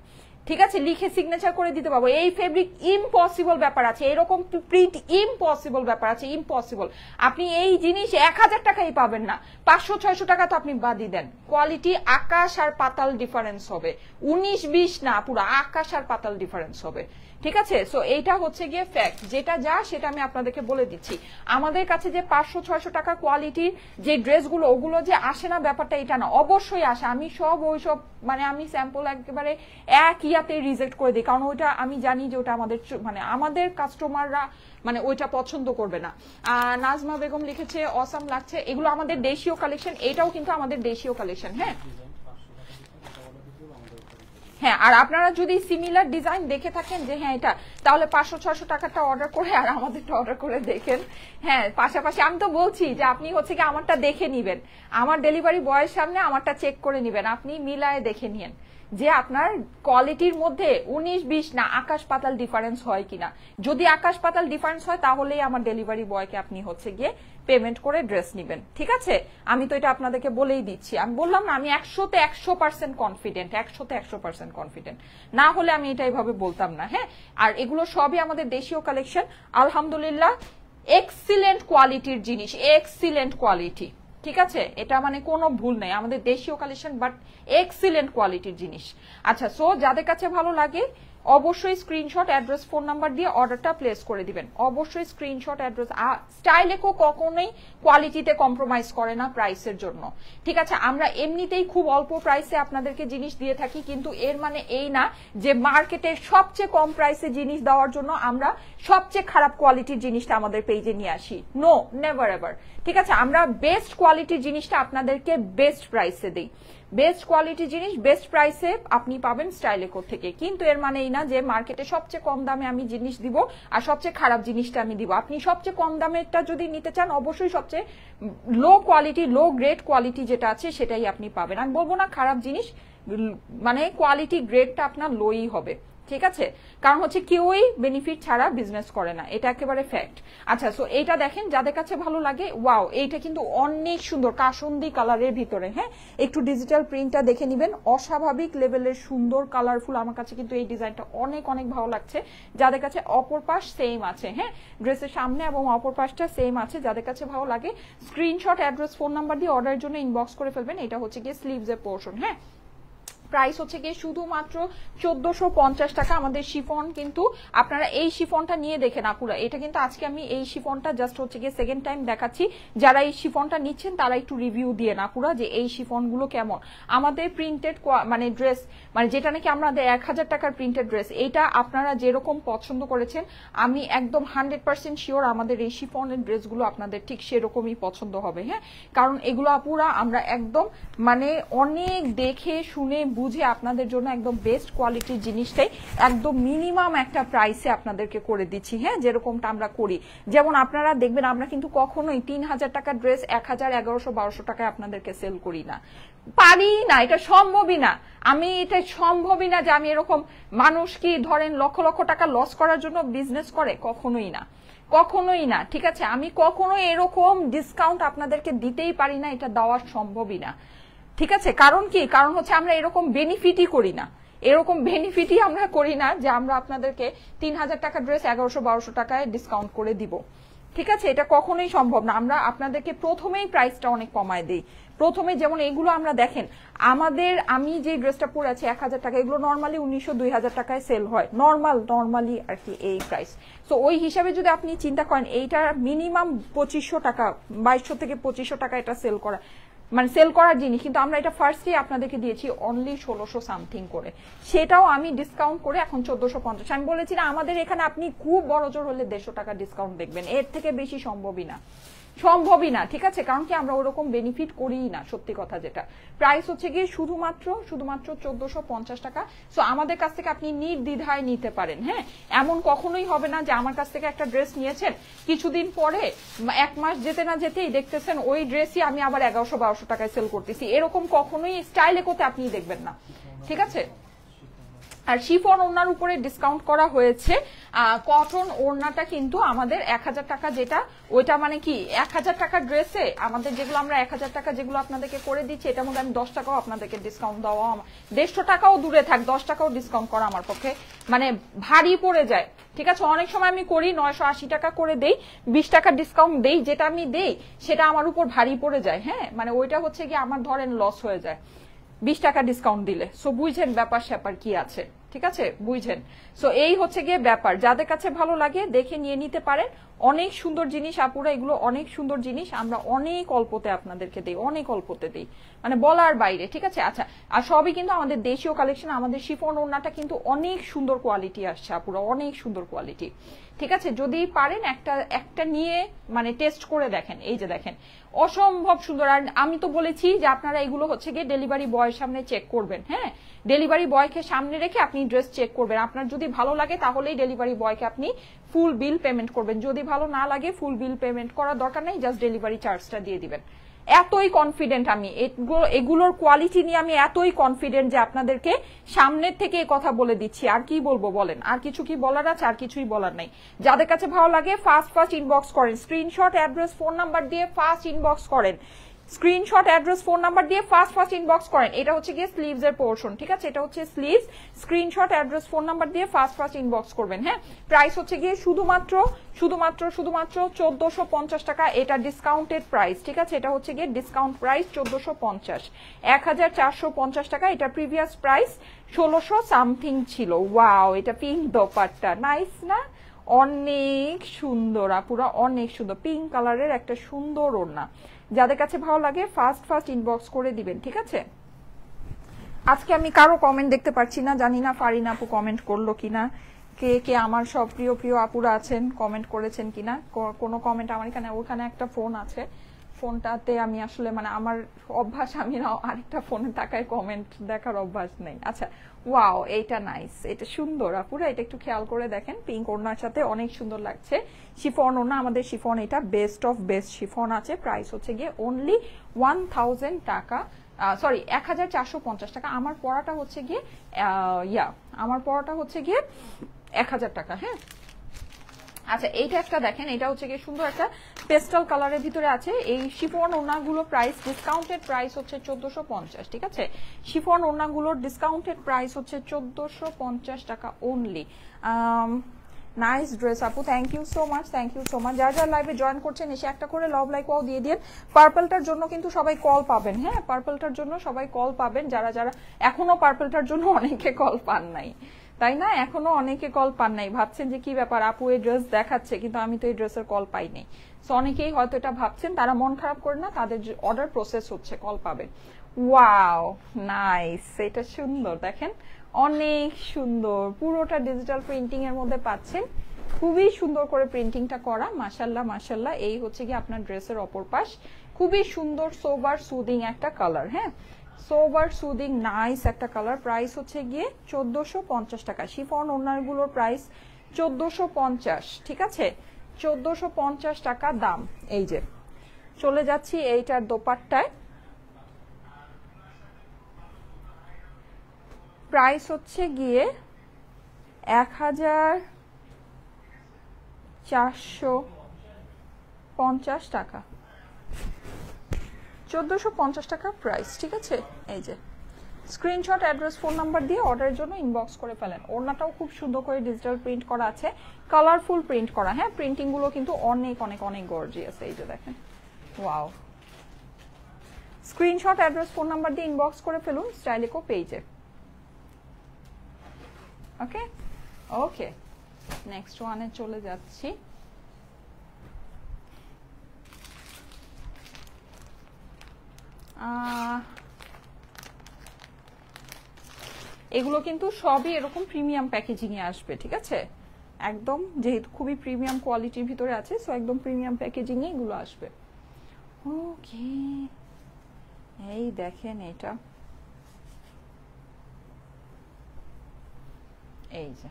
ঠিক আছে, লিখে সিগনেচার করে দিতে পারবো। এই ফেব্রিক ইম্পসিবল ব্যাপার আছে, এরকম প্রিন্ট ইম্পসিবল ব্যাপার আছে, ইম্পসিবল। আপনি এই জিনিস 1000 টাকাই পাবেন না, 500-600 টাকা তো আপনি বাদই দেন। কোয়ালিটি আকাশ আর পাতাল ডিফারেন্স হবে, 19-20 না, পুরো আকাশ আর পাতাল ডিফারেন্স হবে। ঠিক আছে, সো এইটা হচ্ছে গিয়ে ফ্যাক্ট, যেটা যা সেটা আমি আপনাদেরকে বলে দিচ্ছি। আমাদের কাছে যে 500-600 টাকা কোয়ালিটির যে ড্রেসগুলো ওগুলো যে আসে না ব্যাপারটা এটা না, অবশ্যই আসে। আমি সব ওইসব মানে আমি স্যাম্পল একেবারে এক ইয়াতে রিজেক্ট করে দিই, কারণ ওইটা আমি জানি যে ওটা আমাদের কাস্টমাররা মানে ওইটা পছন্দ করবে না। নাজমা বেগম লিখেছে অসাম লাগছে, এগুলো আমাদের দেশীয় কালেকশন, এটাও কিন্তু আমাদের দেশীয় কালেকশন। হ্যাঁ হ্যাঁ, আর আপনারা যদি সিমিলার ডিজাইন দেখে থাকেন যে হ্যাঁ এটা, তাহলে 500-600 টাকাটা অর্ডার করে আর আমাদেরটা অর্ডার করে দেখেন। হ্যাঁ, পাশাপাশি আমি তো বলছি যে আপনি হচ্ছে কি আমারটা দেখে নিবেন, আমার ডেলিভারি বয়ের সামনে আমারটা চেক করে নিবেন, আপনি মিলায়ে দেখে নিয়েন যে আপনার কোয়ালিটির মধ্যে 19-20 না আকাশ পাতাল ডিফারেন্স হয় কিনা। যদি আকাশ পাতাল ডিফারেন্স হয় তাহলেই আমার ডেলিভারি বয়কে আপনি হচ্ছে গিয়ে পেমেন্ট করে ড্রেস নিবেন, ঠিক আছে? আমি তো এটা আপনাদেরকে বলেই দিচ্ছি, আমি বললাম না আমি 100-তে 100% কনফিডেন্ট, 100-তে 100% কনফিডেন্ট, না হলে আমি এটা এইভাবে বলতাম না। হ্যাঁ, আর এগুলো সবই আমাদের দেশীয় কালেকশন, আলহামদুলিল্লাহ এক্সিলেন্ট কোয়ালিটির জিনিস, এক্সিলেন্ট কোয়ালিটি, ঠিক আছে? এটা মানে কোনো ভুল নেই, আমাদের দেশীয় কালেকশন বাট এক্সিলেন্ট কোয়ালিটির জিনিস। আচ্ছা, সো যাদের কাছে ভালো লাগে অবশ্যই স্ক্রিনশট, অ্যাড্রেস, ফোন নাম্বার দিয়ে অর্ডারটা প্লেস করে দিবেন। অবশ্যই স্ক্রিনশট, অ্যাড্রেস। স্টাইলেকো কখনোই কোয়ালিটিতে কম্প্রোমাইজ করে না প্রাইসের জন্য, ঠিক আছে? আমরা এমনিতেই খুব অল্প প্রাইসে আপনাদেরকে জিনিস দিয়ে থাকি, কিন্তু এর মানে এই না যে মার্কেটের সবচেয়ে কম প্রাইসে জিনিস দেওয়ার জন্য আমরা সবচেয়ে খারাপ কোয়ালিটির জিনিসটা আমাদের পেজে নিয়ে আসি। নো, নেভার এভার, ঠিক আছে? আমরা বেস্ট কোয়ালিটির জিনিসটা আপনাদেরকে বেস্ট প্রাইসে দিই। বেস্ট কোয়ালিটি জিনিস বেস্ট প্রাইসে আপনি পাবেন স্টাইলেকো থেকে, কিন্তু এর মানে এই না যে মার্কেটে সবচেয়ে কম দামে আমি জিনিস দিব আর সবচেয়ে খারাপ জিনিসটা আমি দিব। আপনি সবচেয়ে কম দামেরটা যদি নিতে চান অবশ্যই সবচেয়ে low quality, low grade quality যেটা আছে সেটাই আপনি পাবেন। আমি বলবো না খারাপ জিনিস, মানে কোয়ালিটি গ্রেডটা আপনার লোই হবে, ঠিক আছে? কারণ হচ্ছে কেউই বেনিফিট ছাড়া বিজনেস করে না, এটা একেবারে ফ্যাক্ট। আচ্ছা, সো এইটা দেখেন যাদের কাছে ভালো লাগে, ওয়াও এইটা কিন্তু অনেক সুন্দর কাসুন্দি কালারের ভিতরে। হ্যাঁ, একটু ডিজিটাল প্রিন্টটা দেখে নিবেন, অস্বাভাবিক লেভেলের সুন্দর কালারফুল। আমার কাছে কিন্তু এই ডিজাইনটা অনেক অনেক ভালো লাগছে। যাদের কাছে অপর পাশ সেম আছে, হ্যাঁ ড্রেসের সামনে এবং অপর পাশটা সেম আছে, যাদের কাছে ভালো লাগে স্ক্রিনশট, অ্যাড্রেস, ফোন নাম্বার দিয়ে অর্ডারের জন্য ইনবক্স করে ফেলবেন। এটা হচ্ছে গিয়ে স্লিভস এর পোর্শন। হ্যাঁ, প্রাইস হচ্ছে গিয়ে শুধুমাত্র 1450 টাকা। আমাদের শিফন কিন্তু আপনারা এই শিফনটা নিয়ে দেখেন আপুরা, এটা কিন্তু আজকে আমি এই শিফনটা জাস্ট হচ্ছে গিয়ে সেকেন্ড টাইম দেখাচ্ছি। যারা এই শিফনটা নিচ্ছেন তারা একটু রিভিউ দিয়ে না আপুরা যে এই শিফনগুলো কেমন। আমাদের প্রিন্টেড মানে ড্রেস, মানে যেটা নাকি আমাদের 1000 টাকার প্রিন্টেড ড্রেস, এইটা আপনারা যেরকম পছন্দ করেছেন আমি একদম 100% শিওর আমাদের এই শিফনের ড্রেসগুলো আপনাদের ঠিক সেরকমই পছন্দ হবে। হ্যাঁ, কারণ এগুলো আপুরা আমরা একদম মানে অনেক দেখে শুনে বুঝে আপনাদের জন্য একদম বেস্ট কোয়ালিটির জিনিসটাই একদম মিনিমাম একটা প্রাইসে আপনাদেরকে করে দিচ্ছি। হ্যাঁ, যেরকমটা আমরা করি, যেমন আপনারা দেখবেন আমরা কিন্তু কখনোই 3000 টাকার ড্রেস 1000, 1100, 1200 টাকায় আপনাদেরকে সেল করি না, পারি না, এটা সম্ভবই না। আমি এটা সম্ভবই না যে আমি এরকম, মানুষ কি ধরেন লক্ষ লক্ষ টাকা লস করার জন্য বিজনেস করে? কখনোই না, কখনোই না, ঠিক আছে? আমি কখনোই এরকম ডিসকাউন্ট আপনাদেরকে দিতেই পারি না, এটা দেওয়া সম্ভবই না, ঠিক আছে? কারণ কি? কারণ হচ্ছে আমরা এরকম বেনিফিটই করি না, এরকম বেনিফিটই আমরা করি না যে আমরা আপনাদেরকে 3000 টাকা ড্রেস 1100, 1200 টাকায় ডিসকাউন্ট করে দিব, ঠিক আছে? এটা কখনোই সম্ভব না। আমরা আপনাদেরকে প্রথমেই প্রাইসটা অনেক কমায় দিই, প্রথমে। যেমন এগুলো আমরা দেখেন, আমাদের আমি যে ড্রেসটা পরে আছি 1000 টাকা, এগুলো নর্মালি 1900, 2000 টাকায় সেল হয়, নর্মালি আর কি এই প্রাইস। সো ওই হিসাবে যদি আপনি চিন্তা করেন এইটা মিনিমাম 2500 টাকা, 2200 থেকে 2500 টাকা এটা সেল করা, মানে সেল করার জিনিস, কিন্তু আমরা এটা ফার্স্টে আপনাদেরকে দিয়েছি অনলি 1600 সামথিং করে, সেটাও আমি ডিসকাউন্ট করে এখন 1450। আমি বলেছি না আমাদের এখানে আপনি খুব বড় জোর হলে 150 টাকা ডিসকাউন্ট দেখবেন, এর থেকে বেশি সম্ভবই না, সম্ভবই না, ঠিক আছে? কারণ কি আমরা ওরকম বেনিফিট করিই না, সত্যি কথা যেটা। প্রাইস হচ্ছে গিয়ে শুধুমাত্র 1450 টাকা। সো আমাদের কাছ থেকে আপনি নির্দ্বিধায় নিতে পারেন। হ্যাঁ, এমন কখনোই হবে না যে আমার কাছ থেকে একটা ড্রেস নিয়েছেন, কিছুদিন পরে 1 মাস যেতে না যেতেই দেখতেছেন ওই ড্রেসই আমি আবার 1100, 1200 টাকায় সেল করতেছি, এরকম কখনোই স্টাইলেকোতে আপনি দেখবেন না, ঠিক আছে? আর শিফন ওড়নার উপরে ডিসকাউন্ট করা হয়েছে। কটন ওড়নাটা কিন্তু আমাদের 1000 টাকা, যেটা ওইটা মানে কি 1000 টাকার ড্রেসে আমাদের যেগুলো আমরা 1000 টাকা যেগুলো আপনাদেরকে করে দিচ্ছি, এটার মধ্যে আমি 10 টাকাও আপনাদেরকে ডিসকাউন্ট দেওয়া, 150 টাকাও দূরে থাক, 10 টাকাও ডিসকাউন্ট করা আমার পক্ষে মানে ভারী পড়ে যায়, ঠিক আছে? অনেক সময় আমি করি 980 টাকা করে দেই, 20 টাকা ডিসকাউন্ট দেই, যেটা আমি দেই সেটা আমার উপর ভারী পড়ে যায়। হ্যাঁ, মানে ওইটা হচ্ছে কি আমার ধরেন লস হয়ে যায় 20 টাকা ডিসকাউন্ট দিলে। সো বুঝছেন ব্যাপার স্যাপার কি আছে, ঠিক ঠিক আছে, বুঝছেন? সো এই হচ্ছে গিয়ে ব্যাপার, যাদের কাছে ভালো লাগে দেখে নিয়ে নিতে পারেন। অনেক সুন্দর জিনিস আপুরা, এগুলো অনেক সুন্দর জিনিস, আমরা অনেক অল্পতে আপনাদেরকে দিই, অনেক অল্পতে দিই, মানে বলার বাইরে, ঠিক আছে। আচ্ছা, আর সবই কিন্তু আমাদের দেশীয় কালেকশন। আমাদের শিফন ওড়নাটা কিন্তু অনেক সুন্দর কোয়ালিটি আসছে আপুরা, অনেক সুন্দর কোয়ালিটি, ঠিক আছে। যদি পারেন একটা নিয়ে মানে টেস্ট করে দেখেন। এই যে দেখেন, অসম্ভব সুন্দর। আর আমি তো বলেছি যে আপনারা এগুলো হচ্ছে গিয়ে ডেলিভারি বয়ের সামনে চেক করবেন। হ্যাঁ, ডেলিভারি বয়কে সামনে রেখে আপনি ড্রেস চেক করবেন। আপনার যদি ভালো লাগে তাহলেই ডেলিভারি বয়কে আপনি ফুল বিল পেমেন্ট করবেন। যদি ভালো না লাগে ফুল বিল পেমেন্ট করার দরকার নেই, জাস্ট ডেলিভারি চার্জটা দিয়ে দিবেন। এতই কনফিডেন্ট আমি, এগুলোর কোয়ালিটি নিয়ে আমি এতই কনফিডেন্ট যে আপনাদেরকে সামনের থেকে এই কথা বলে দিচ্ছি। আর কি বলবো বলেন, আর কিছু কি বলার আছে? আর কিছুই বলার নাই। যাদের কাছে ভালো লাগে ফার্স্ট ইনবক্স করেন, স্ক্রিনশট অ্যাড্রেস ফোন নাম্বার দিয়ে ফার্স্ট ইনবক্স করেন, স্ক্রিনশট অ্যাড্রেস ফোন নাম্বার দিয়ে ফার্স্ট ইনবক্স করেন। এটা হচ্ছে গিয়ে স্লিভস এর পোর্শন, ঠিক আছে, এটা হচ্ছে sleeves. Screenshot address phone number দিয়ে ফার্স্ট ইনবক্স করবেন। হ্যাঁ, প্রাইস হচ্ছে গিয়ে শুধুমাত্র 1450 টাকা। এটা ডিসকাউন্টেড প্রাইস, ঠিক আছে, এটা হচ্ছে গিয়ে ডিসকাউন্ট প্রাইস 1450, 1450 টাকা। এটা প্রিভিয়াস প্রাইস 1600 সামথিং ছিল। ওয়াও, এটা পিঙ্ক দোপাট্টা, নাইস না? অনেক সুন্দর আপুরা, অনেক সুন্দর, পিঙ্ক কালারের একটা সুন্দর ওড়না। যাদের কাছে ভালো লাগে ফার্স্ট ইনবক্স করে দিবেন, ঠিক আছে। আজকে আমি কারো কমেন্ট দেখতে পাচ্ছি না, জানি না ফারিনা আপু কমেন্ট করলো কিনা, কে কে আমার সব প্রিয় আপুরা আছেন কমেন্ট করেছেন কিনা। কোনো কমেন্ট আমার এখানে, ওখানে একটা ফোন আছে, ফোনটাতে আমি আসলে মানে আমার অভ্যাস, আমি না আরেকটা ফোনে তাকায় কমেন্ট দেখার অভ্যাস নেই। আচ্ছা, ওয়াও, এইটা নাইস, এটা সুন্দর আপুরা, এটা একটু খেয়াল করে দেখেন, পিঙ্ক ওড়নার সাথে অনেক সুন্দর লাগছে। শিফন ওড়না, আমাদের শিফন এটা বেস্ট অফ বেস্ট শিফন আছে। প্রাইস হচ্ছে গিয়ে অনলি 1000 টাকা, সরি 1450 টাকা। আমার পড়াটা হচ্ছে গিয়ে আমার পড়াটা হচ্ছে গিয়ে 1000 টাকা। হ্যাঁ, আচ্ছা, এইটা একটা দেখেন, এটা হচ্ছে গিয়ে সুন্দর একটা পেস্টাল কালারের ভিতরে আছে। এই শিফন ওড়নাগুলো প্রাইস ডিসকাউন্টেড প্রাইস হচ্ছে 1450, ঠিক আছে। শিফন ওড়নাগুলোর ডিসকাউন্টেড প্রাইস হচ্ছে 1450 টাকা অনলি। নাইস ড্রেস আপু, thank you so much, thank you so much. যারা যারা লাইভে জয়েন করছেন এসে একটা করে লাভ লাইক ওয়াও দিয়ে দিন। পার্পলটার জন্য কিন্তু সবাই কল পাবেন। হ্যাঁ, পার্পলটার জন্য সবাই কল পাবেন, যারা যারা এখনো পার্পলটার জন্য অনেকে কল পান নাই, তাই না? এখনো অনেকে কল পান নাই, ভাবছেন যে কি ব্যাপার আপু এই ড্রেস দেখাচ্ছে কিন্তু আমি তো এই ড্রেসের কল পাই নাই। সো অনেকেই হয়তো এটা ভাবছেন, তারা মন খারাপ করে না, তাদের অর্ডার প্রসেস হচ্ছে, কল পাবেন। ওয়াও, নাইস, এটা সুন্দর, দেখেন অনেক সুন্দর, পুরোটা ডিজিটাল প্রিন্টিং এর মধ্যে পাচ্ছেন, খুবই সুন্দর করে প্রিন্টিংটা করা, মাশাল্লাহ মাশাল্লাহ। এই হচ্ছে কি আপনার ড্রেসের অপর পাশ, খুবই সুন্দর সোবার সুদিং একটা কালার। হ্যাঁ, সোবার সুদিং নাইস একটা কালার। প্রাইস হচ্ছে গিয়ে 1450 টাকা। শিফন ওড়নাগুলোর প্রাইস 1450, ঠিক আছে, 1450 টাকা দাম। এই যে চলে যাচ্ছি এইটার দোপাট্টায়, প্রাইস হচ্ছে গিয়ে 1450 টাকা, 1450 টাকা প্রাইস, ঠিক আছে। এই যে স্ক্রিনশট অ্যাড্রেস ফোন নাম্বার দিয়ে অর্ডারের জন্য ইনবক্স করে ফেলেন। ওড়নাটাও খুব সুন্দর করে ডিজিটাল প্রিন্ট করা আছে, কালারফুল প্রিন্ট করা। হ্যাঁ, প্রিন্টিং গুলো কিন্তু অনেক অনেক অনেক গর্জিয়াস। এই যে দেখেন, wow. Screenshot address phone number দিয়ে ইনবক্স করে ফেলুন স্টাইলিকো পেজে। ওকে ওকে, নেক্সট ওয়ানে চলে যাচ্ছি। এগুলো কিন্তু সবই এরকম প্রিমিয়াম প্যাকেজিং এ আসবে, ঠিক আছে, একদম, যেহেতু খুবই প্রিমিয়াম কোয়ালিটির ভিতরে আছে, সো একদম প্রিমিয়াম প্যাকেজিং এ এগুলো আসবে। ওকে, এই দেখেন এটা, এই যে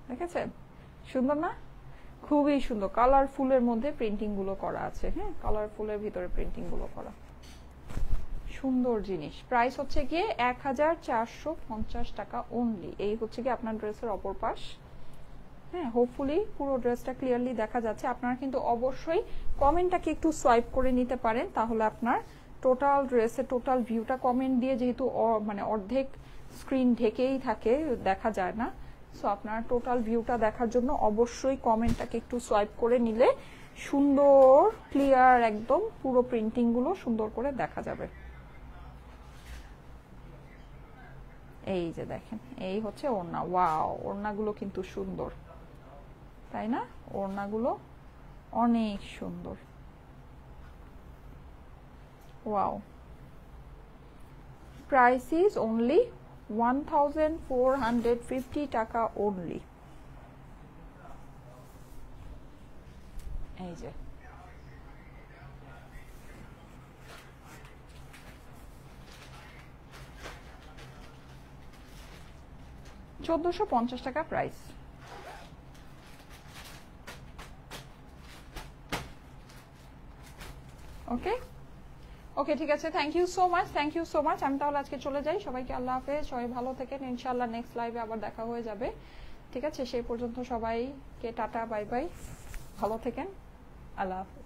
দেখেছেন, সুন্দর না? খুবই সুন্দর, কালারফুলের মধ্যে প্রিন্টিং গুলো করা আছে। হ্যাঁ, কালারফুলের ভিতরে প্রিন্টিং গুলো করা, সুন্দর জিনিস। প্রাইস হচ্ছে গিয়ে 1450 টাকা অনলি। এই হচ্ছে গিয়ে আপনার ড্রেসের অপর পাশ। হ্যাঁ, হোপফুলি পুরো ড্রেসটা ক্লিয়ারলি দেখা যাচ্ছে। আপনারা কিন্তু অবশ্যই কমেন্টটাকে একটু সোয়াইপ করে নিতে পারেন, তাহলে আপনার টোটাল ড্রেসের টোটাল ভিউটা কমেন্ট দিয়ে, যেহেতু মানে অর্ধেক স্ক্রিন ঢেকেই থাকে, দেখা যায় না, সো আপনার টোটাল ভিউটা দেখার জন্য অবশ্যই কমেন্টটাকে একটু সোয়াইপ করে নিলে সুন্দর ক্লিয়ার একদম পুরো প্রিন্টিং গুলো সুন্দর করে দেখা যাবে। এই যে দেখেন, এই হচ্ছে ওড়না। ওয়াও, ওড়নাগুলো কিন্তু সুন্দর, তাই না? ওড়নাগুলো অনেক সুন্দর। ওয়াও, প্রাইস ইজ অনলি 1450 টাকা অনলি। এই যে 1450 টাকা প্রাইস। ওকে ওকে, ঠিক আছে, thank you so much, thank you so much. আমি তাহলে আজকে চলে যাই। সবাইকে আল্লাহ হাফেজ, সবাই ভালো থাকেন। ইনশাআল্লাহ নেক্সট লাইভে আবার দেখা হয়ে যাবে। ঠিক আছে, সেই পর্যন্ত সবাইকে টাটা, বাই বাই, ভালো থাকেন, আল্লাহ হাফেজ।